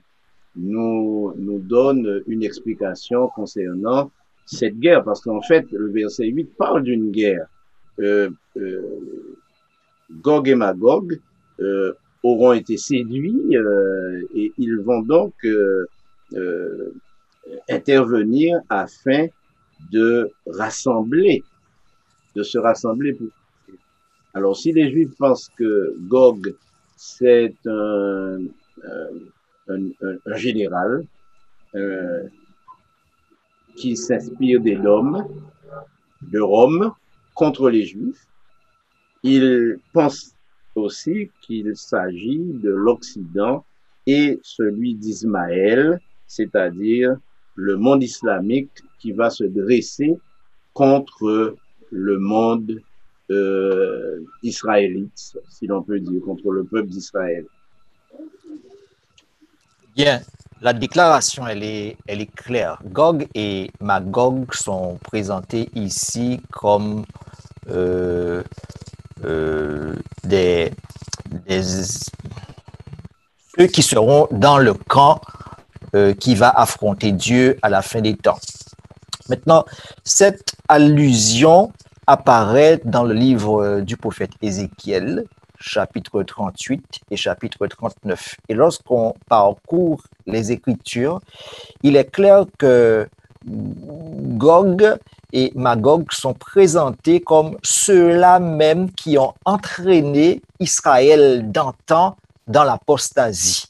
nous donne une explication concernant cette guerre, parce qu'en fait, le verset 8 parle d'une guerre. Gog et Magog auront été séduits et ils vont donc intervenir afin de se rassembler. Alors, si les Juifs pensent que Gog, c'est un général qui s'inspire des Dômes de Rome contre les Juifs, ils pensent aussi qu'il s'agit de l'Occident et celui d'Ismaël, c'est-à-dire le monde islamique qui va se dresser contre le monde israélite, si l'on peut dire, contre le peuple d'Israël. Bien, la déclaration, elle est claire. Gog et Magog sont présentés ici comme ceux qui seront dans le camp qui va affronter Dieu à la fin des temps. Maintenant, cette allusion apparaît dans le livre du prophète Ézéchiel, chapitre 38 et chapitre 39. Et lorsqu'on parcourt les Écritures, il est clair que Gog et Magog sont présentés comme ceux-là même qui ont entraîné Israël d'antan dans l'apostasie.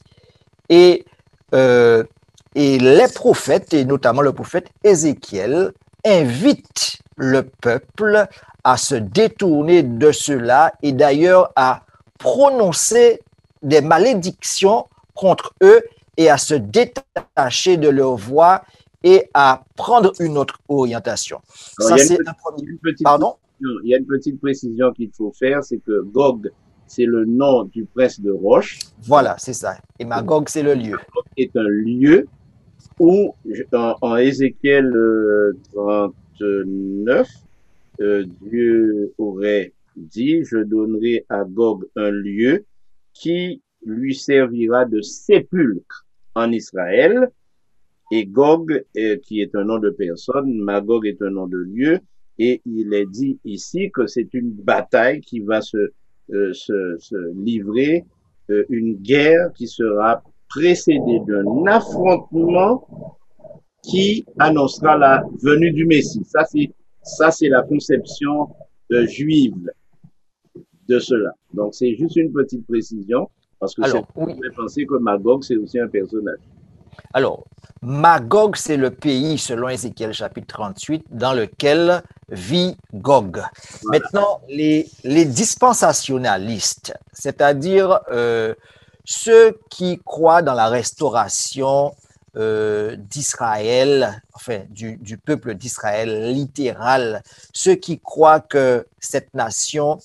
Et les prophètes, et notamment le prophète Ézéchiel, invitent le peuple à se détourner de cela et d'ailleurs à prononcer des malédictions contre eux et à se détacher de leur voie et à prendre une autre orientation. Alors, ça, c'est un premier. Pardon? Il y a une petite précision qu'il faut faire, c'est que Gog, c'est le nom du prince de Roche. Voilà, c'est ça. Et Magog, c'est le lieu. Magog est un lieu où en Ézéchiel 39, Dieu aurait dit, je donnerai à Gog un lieu qui lui servira de sépulcre en Israël. Et Gog, qui est un nom de personne, Magog est un nom de lieu, et il est dit ici que c'est une bataille qui va se livrer, une guerre qui sera précédée d'un affrontement qui annoncera la venue du Messie. Ça, c'est la conception juive de cela. Donc, c'est juste une petite précision, parce que Alors, on oui. peut penser que Magog, c'est aussi un personnage. Alors, Magog, c'est le pays, selon Ézéchiel chapitre 38, dans lequel vit Gog. Voilà. Maintenant, les dispensationalistes, c'est-à-dire ceux qui croient dans la restauration d'Israël, enfin du peuple d'Israël littéral, ceux qui croient que cette nation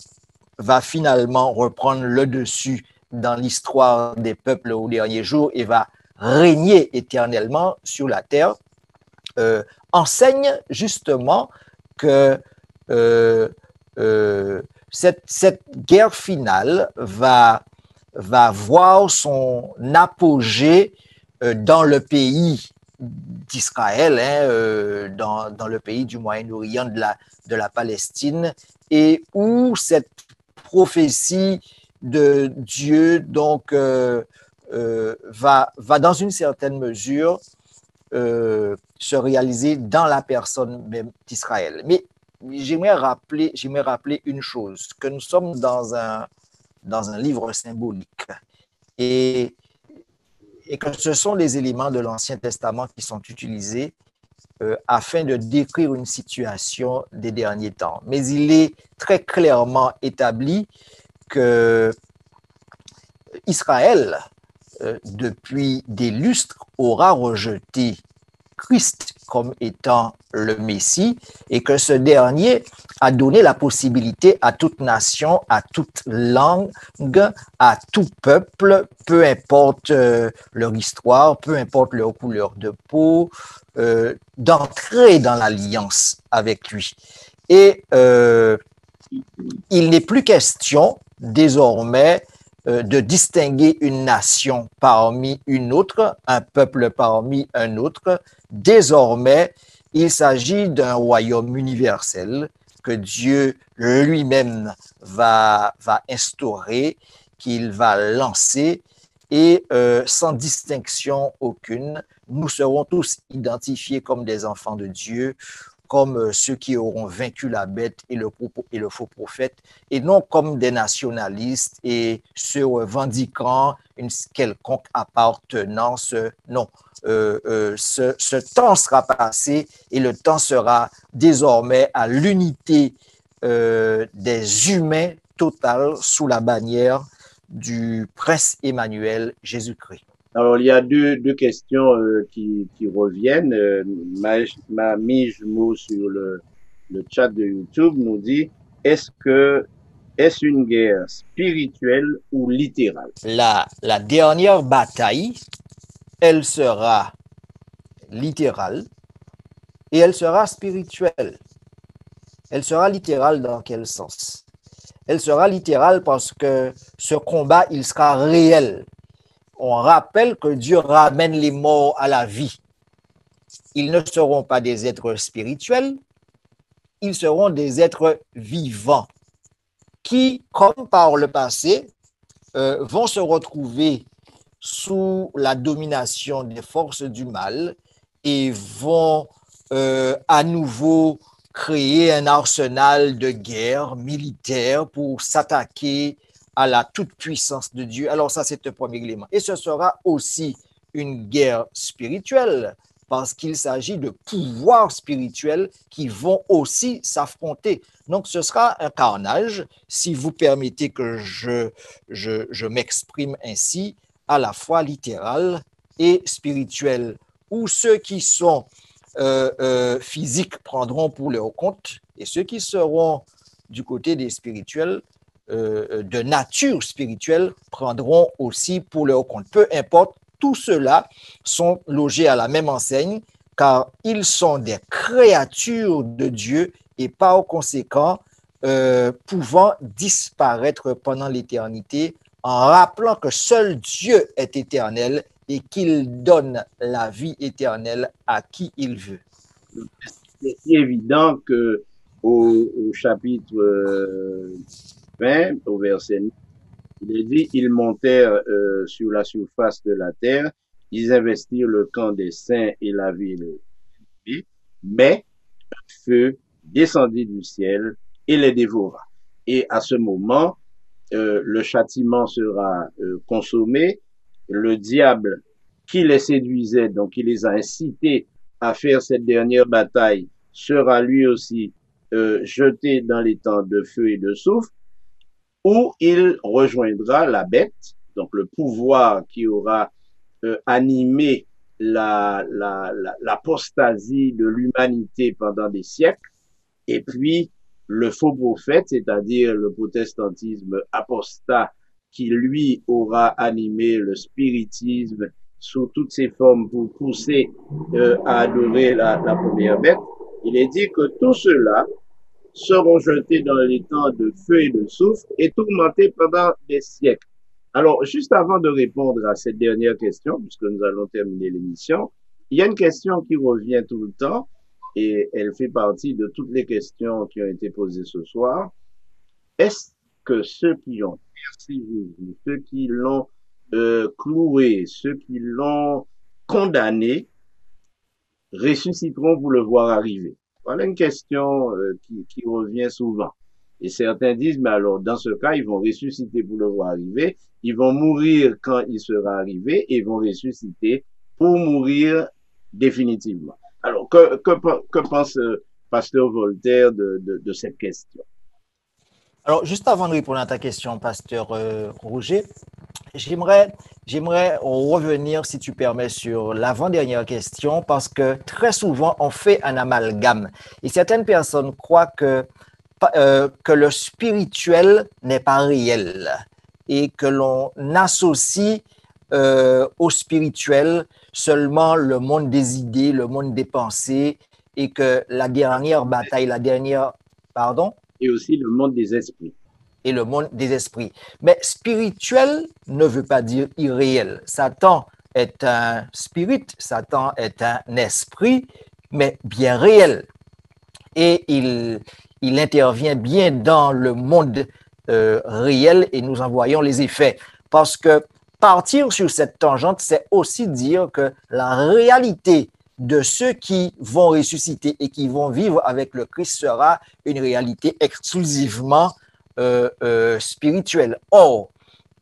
va finalement reprendre le dessus dans l'histoire des peuples aux derniers jours et va régner éternellement sur la terre, enseigne justement que cette guerre finale va voir son apogée dans le pays d'Israël, hein, dans le pays du Moyen-Orient, de la Palestine, et où cette prophétie de Dieu donc va dans une certaine mesure se réaliser dans la personne même d'Israël. Mais j'aimerais rappeler une chose, que nous sommes dans un livre symbolique et que ce sont les éléments de l'Ancien Testament qui sont utilisés afin de décrire une situation des derniers temps. Mais il est très clairement établi que Israël, depuis des lustres, aura rejeté Christ comme étant le Messie et que ce dernier a donné la possibilité à toute nation, à toute langue, à tout peuple, peu importe leur histoire, peu importe leur couleur de peau, d'entrer dans l'alliance avec lui. Et il n'est plus question désormais de distinguer une nation parmi une autre, un peuple parmi un autre. Désormais, il s'agit d'un royaume universel que Dieu lui-même va instaurer, qu'il va lancer, et sans distinction aucune, nous serons tous identifiés comme des enfants de Dieu, comme ceux qui auront vaincu la bête et le faux prophète, et non comme des nationalistes et ceux revendiquant une quelconque appartenance. Non, ce temps sera passé et le temps sera désormais à l'unité des humains totale sous la bannière du prince Emmanuel Jésus-Christ. Alors, il y a deux questions qui reviennent. Mamie Jmo sur le chat de YouTube nous dit, est-ce une guerre spirituelle ou littérale? La dernière bataille, elle sera littérale et elle sera spirituelle. Elle sera littérale dans quel sens? Elle sera littérale parce que ce combat, il sera réel. On rappelle que Dieu ramène les morts à la vie. Ils ne seront pas des êtres spirituels, ils seront des êtres vivants qui, comme par le passé, vont se retrouver sous la domination des forces du mal et vont à nouveau créer un arsenal de guerre militaire pour s'attaquer à la toute-puissance de Dieu. Alors ça, c'est un premier élément. Et ce sera aussi une guerre spirituelle parce qu'il s'agit de pouvoirs spirituels qui vont aussi s'affronter. Donc, ce sera un carnage, si vous permettez que je m'exprime ainsi, à la fois littéral et spirituel, où ceux qui sont physiques prendront pour leur compte et ceux qui seront du côté des spirituels, de nature spirituelle, prendront aussi pour leur compte. Peu importe tous ceux-là sont logés à la même enseigne, car ils sont des créatures de Dieu et par conséquent pouvant disparaître pendant l'éternité, en rappelant que seul Dieu est éternel et qu'il donne la vie éternelle à qui il veut. C'est évident que au chapitre 20, au verset 9, il est dit, ils montèrent sur la surface de la terre, ils investirent le camp des saints et la ville, mais un feu descendit du ciel et les dévora. Et à ce moment, le châtiment sera consommé. Le diable qui les séduisait, donc qui les a incités à faire cette dernière bataille, sera lui aussi jeté dans les temps de feu et de soufre, où il rejoindra la bête, donc le pouvoir qui aura animé l'apostasie de l'humanité pendant des siècles, et puis le faux prophète, c'est-à-dire le protestantisme apostat, qui lui aura animé le spiritisme sous toutes ses formes pour pousser à adorer la première bête. Il est dit que tous ceux-là seront jetés dans les temps de feu et de soufre et tourmentés pendant des siècles. Alors, juste avant de répondre à cette dernière question, puisque nous allons terminer l'émission, il y a une question qui revient tout le temps et elle fait partie de toutes les questions qui ont été posées ce soir. Est-ce que ceux qui ont persévéré, ceux qui l'ont cloué, ceux qui l'ont condamné, ressusciteront pour le voir arriver? Voilà une question qui revient souvent. Et certains disent, mais alors dans ce cas, ils vont ressusciter pour le voir arriver, ils vont mourir quand il sera arrivé et ils vont ressusciter pour mourir définitivement. Alors, que pense Pasteur Voltaire de cette question? Alors, juste avant de répondre à ta question, Pasteur Roger, j'aimerais revenir, si tu permets, sur l'avant-dernière question, parce que très souvent, on fait un amalgame. Et certaines personnes croient que le spirituel n'est pas réel et que l'on associe au spirituel seulement le monde des idées, le monde des pensées, et que la dernière bataille, pardon? Et aussi le monde des esprits. Et le monde des esprits. Mais spirituel ne veut pas dire irréel. Satan est un spirit, Satan est un esprit, mais bien réel. Et il intervient bien dans le monde réel et nous en voyons les effets. Parce que partir sur cette tangente, c'est aussi dire que la réalité de ceux qui vont ressusciter et qui vont vivre avec le Christ sera une réalité exclusivement spirituelle. Or,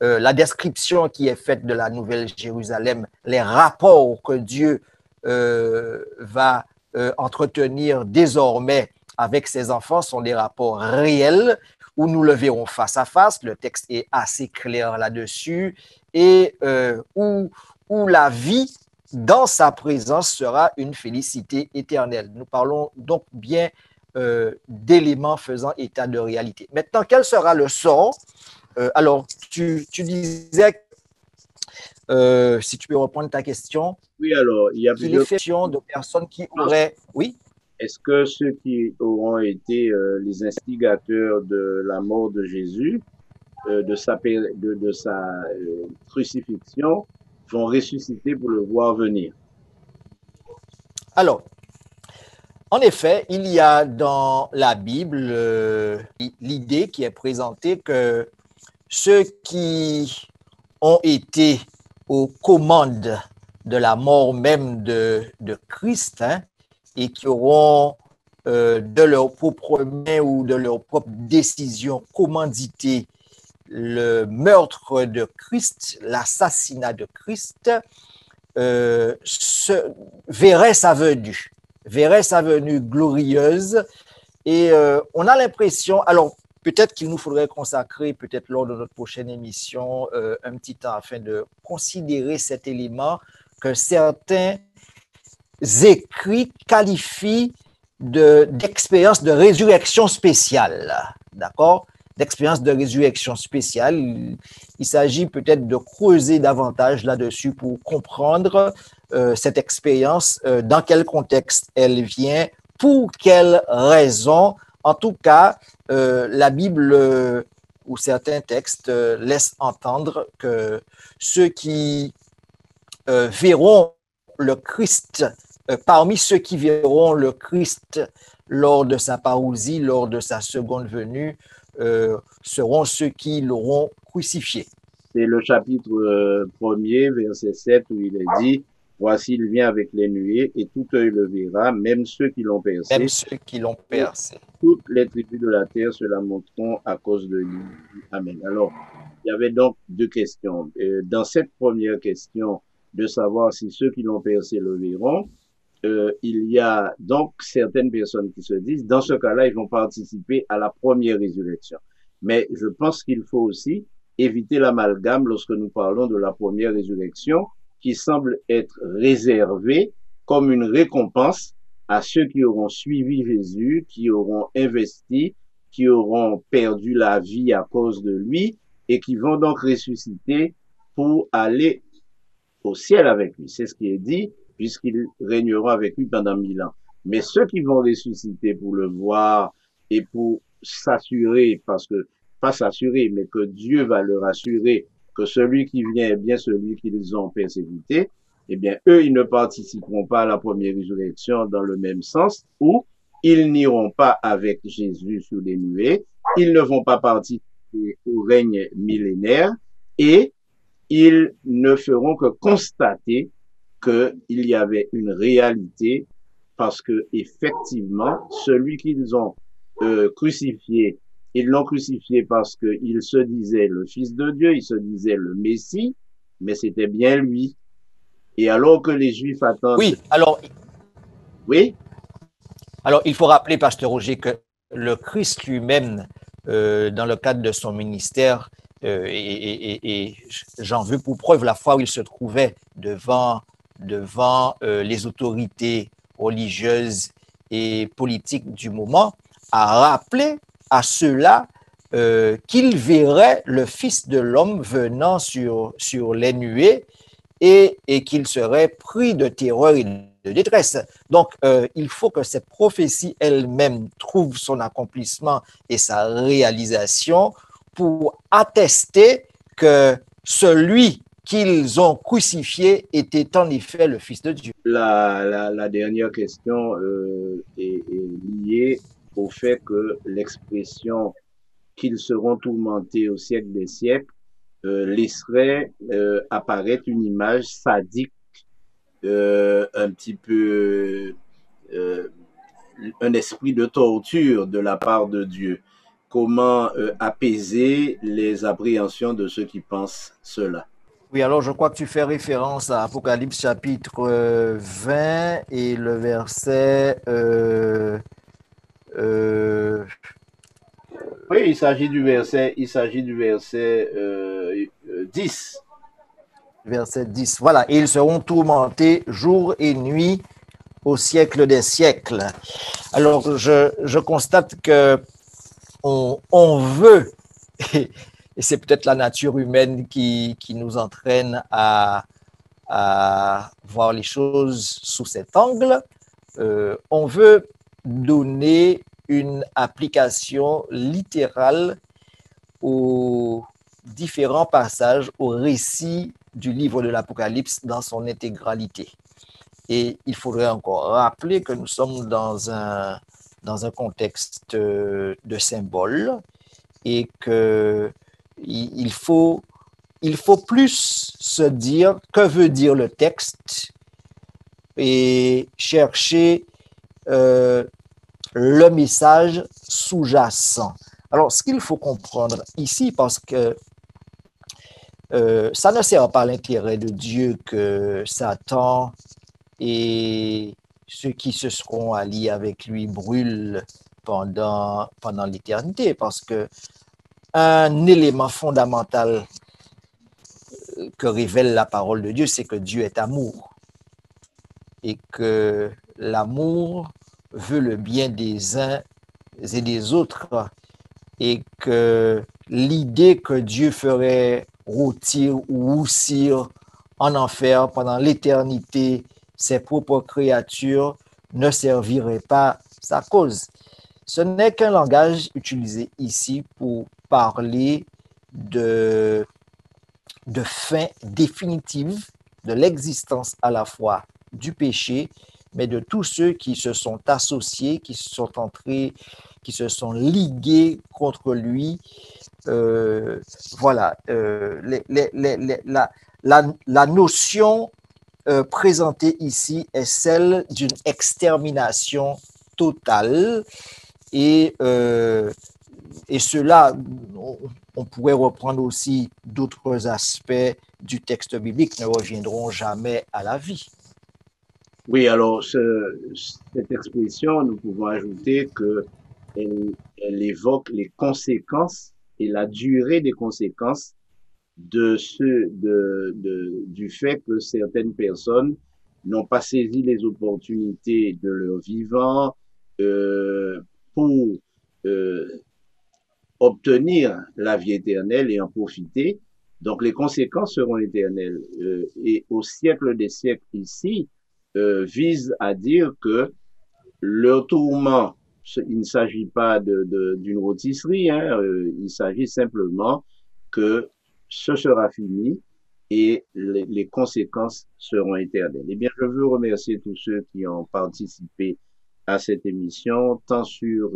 la description qui est faite de la Nouvelle Jérusalem, les rapports que Dieu va entretenir désormais avec ses enfants sont des rapports réels où nous le verrons face à face. Le texte est assez clair là-dessus et où la vie dans sa présence sera une félicité éternelle. Nous parlons donc bien d'éléments faisant état de réalité. Maintenant, quel sera le sort? Alors, tu disais, si tu peux reprendre ta question. Oui, alors, il y a plusieurs questions de personnes qui auraient... Oui? Est-ce que ceux qui auront été les instigateurs de la mort de Jésus, de sa crucifixion, vont ressusciter pour le voir venir? Alors, en effet, il y a dans la Bible l'idée qui est présentée que ceux qui ont été aux commandes de la mort même de Christ, et qui auront de leur propre main ou de leur propre décision commandité le meurtre de Christ, l'assassinat de Christ, verrait sa venue glorieuse. Et on a l'impression, alors peut-être qu'il nous faudrait consacrer, peut-être lors de notre prochaine émission, un petit temps afin de considérer cet élément que certains écrits qualifient d'expérience de résurrection spéciale, d'accord? d'expérience de résurrection spéciale. Il s'agit peut-être de creuser davantage là-dessus pour comprendre cette expérience, dans quel contexte elle vient, pour quelles raisons. En tout cas, la Bible ou certains textes laissent entendre que ceux qui verront le Christ, parmi ceux qui verront le Christ lors de sa parousie, lors de sa seconde venue, seront ceux qui l'auront crucifié. C'est le chapitre 1er, verset 7, où il est dit, voici, il vient avec les nuées, et tout œil le verra, même ceux qui l'ont percé. Même ceux qui l'ont percé. Toutes les tribus de la terre se lamenteront à cause de lui. Amen. Alors, il y avait donc deux questions. Dans cette première question, de savoir si ceux qui l'ont percé le verront, il y a donc certaines personnes qui se disent, dans ce cas-là, ils vont participer à la première résurrection. Mais je pense qu'il faut aussi éviter l'amalgame lorsque nous parlons de la première résurrection, qui semble être réservée comme une récompense à ceux qui auront suivi Jésus, qui auront investi, qui auront perdu la vie à cause de lui et qui vont donc ressusciter pour aller au ciel avec lui. C'est ce qui est dit, puisqu'ils régneront avec lui pendant 1000 ans. Mais ceux qui vont ressusciter pour le voir et pour s'assurer, parce que, pas s'assurer, mais que Dieu va leur assurer que celui qui vient est bien celui qu'ils ont persécuté, eh bien, eux, ils ne participeront pas à la première résurrection dans le même sens, où ils n'iront pas avec Jésus sur les nuées, ils ne vont pas participer au règne millénaire, et ils ne feront que constater qu'il y avait une réalité, parce que effectivement, celui qu'ils ont crucifié, ils l'ont crucifié parce qu'il se disait le Fils de Dieu, il se disait le Messie, mais c'était bien lui. Et alors que les Juifs attendent... Oui, Oui? Alors, il faut rappeler, Pasteur Roger, que le Christ lui-même, dans le cadre de son ministère, et j'en veux pour preuve la fois où il se trouvait devant les autorités religieuses et politiques du moment, a rappelé à ceux-là qu'il verrait le Fils de l'homme venant sur les nuées et qu'il serait pris de terreur et de détresse. Donc, il faut que cette prophétie elle-même trouve son accomplissement et sa réalisation pour attester que celui qu'ils ont crucifié était en effet le Fils de Dieu. La dernière question est liée au fait que l'expression qu'ils seront tourmentés au siècle des siècles laisserait apparaître une image sadique, un petit peu un esprit de torture de la part de Dieu. Comment apaiser les appréhensions de ceux qui pensent cela? Oui, alors je crois que tu fais référence à Apocalypse chapitre 20 et le verset... Oui, il s'agit du verset 10. Verset 10. Voilà, et ils seront tourmentés jour et nuit au siècle des siècles. Alors, je constate que on veut, et c'est peut-être la nature humaine qui nous entraîne à voir les choses sous cet angle, on veut donner une application littérale aux différents passages, au récit du livre de l'Apocalypse dans son intégralité. Et il faudrait encore rappeler que nous sommes dans un contexte de symboles et qu'il faut plus se dire que veut dire le texte et chercher le message sous-jacent. Alors, ce qu'il faut comprendre ici, parce que ça ne sert pas à l'intérêt de Dieu que Satan et ceux qui se seront alliés avec lui brûlent pendant l'éternité, parce que un élément fondamental que révèle la parole de Dieu, c'est que Dieu est amour et que l'amour veut le bien des uns et des autres et que l'idée que Dieu ferait rôtir ou roussir en enfer pendant l'éternité ses propres créatures ne servirait pas sa cause. Ce n'est qu'un langage utilisé ici pour parler de fin définitive de l'existence à la fois du péché, mais de tous ceux qui se sont associés, qui sont entrés, qui se sont ligués contre lui. Voilà, la notion présentée ici est celle d'une extermination totale et cela, on pourrait reprendre aussi d'autres aspects du texte biblique, ne reviendront jamais à la vie. Oui, alors cette expression, nous pouvons ajouter que elle évoque les conséquences et la durée des conséquences du fait que certaines personnes n'ont pas saisi les opportunités de leur vivant pour obtenir la vie éternelle et en profiter. Donc les conséquences seront éternelles. Et au siècle des siècles ici, vise à dire que le tourment, il ne s'agit pas d'une rôtisserie, hein, il s'agit simplement que ce sera fini et les conséquences seront éternelles. Eh bien, je veux remercier tous ceux qui ont participé à cette émission, tant sur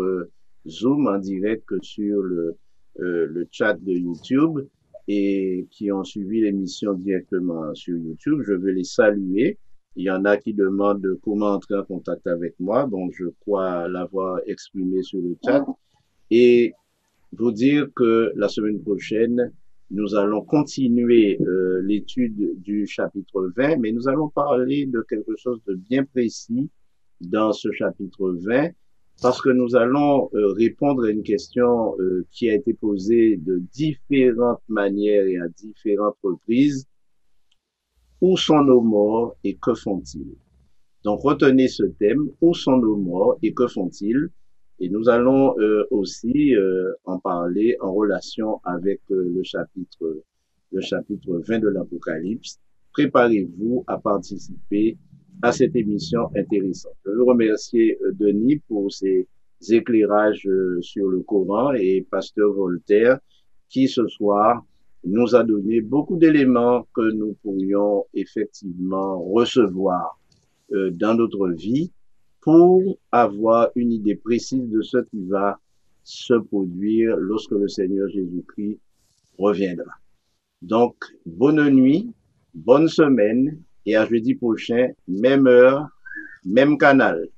Zoom en direct que sur le chat de YouTube et qui ont suivi l'émission directement sur YouTube. Je veux les saluer. Il y en a qui demandent comment entrer en contact avec moi, donc je crois l'avoir exprimé sur le chat. Et vous dire que la semaine prochaine, nous allons continuer l'étude du chapitre 20, mais nous allons parler de quelque chose de bien précis dans ce chapitre 20, parce que nous allons répondre à une question qui a été posée de différentes manières et à différentes reprises. Où sont nos morts et que font-ils? Donc retenez ce thème, où sont nos morts et que font-ils? Et nous allons aussi en parler en relation avec le chapitre 20 de l'Apocalypse. Préparez-vous à participer à cette émission intéressante. Je veux remercier Denis pour ses éclairages sur le Coran et Pasteur Voltaire qui ce soir nous a donné beaucoup d'éléments que nous pourrions effectivement recevoir dans notre vie pour avoir une idée précise de ce qui va se produire lorsque le Seigneur Jésus-Christ reviendra. Donc, bonne nuit, bonne semaine et à jeudi prochain, même heure, même canal.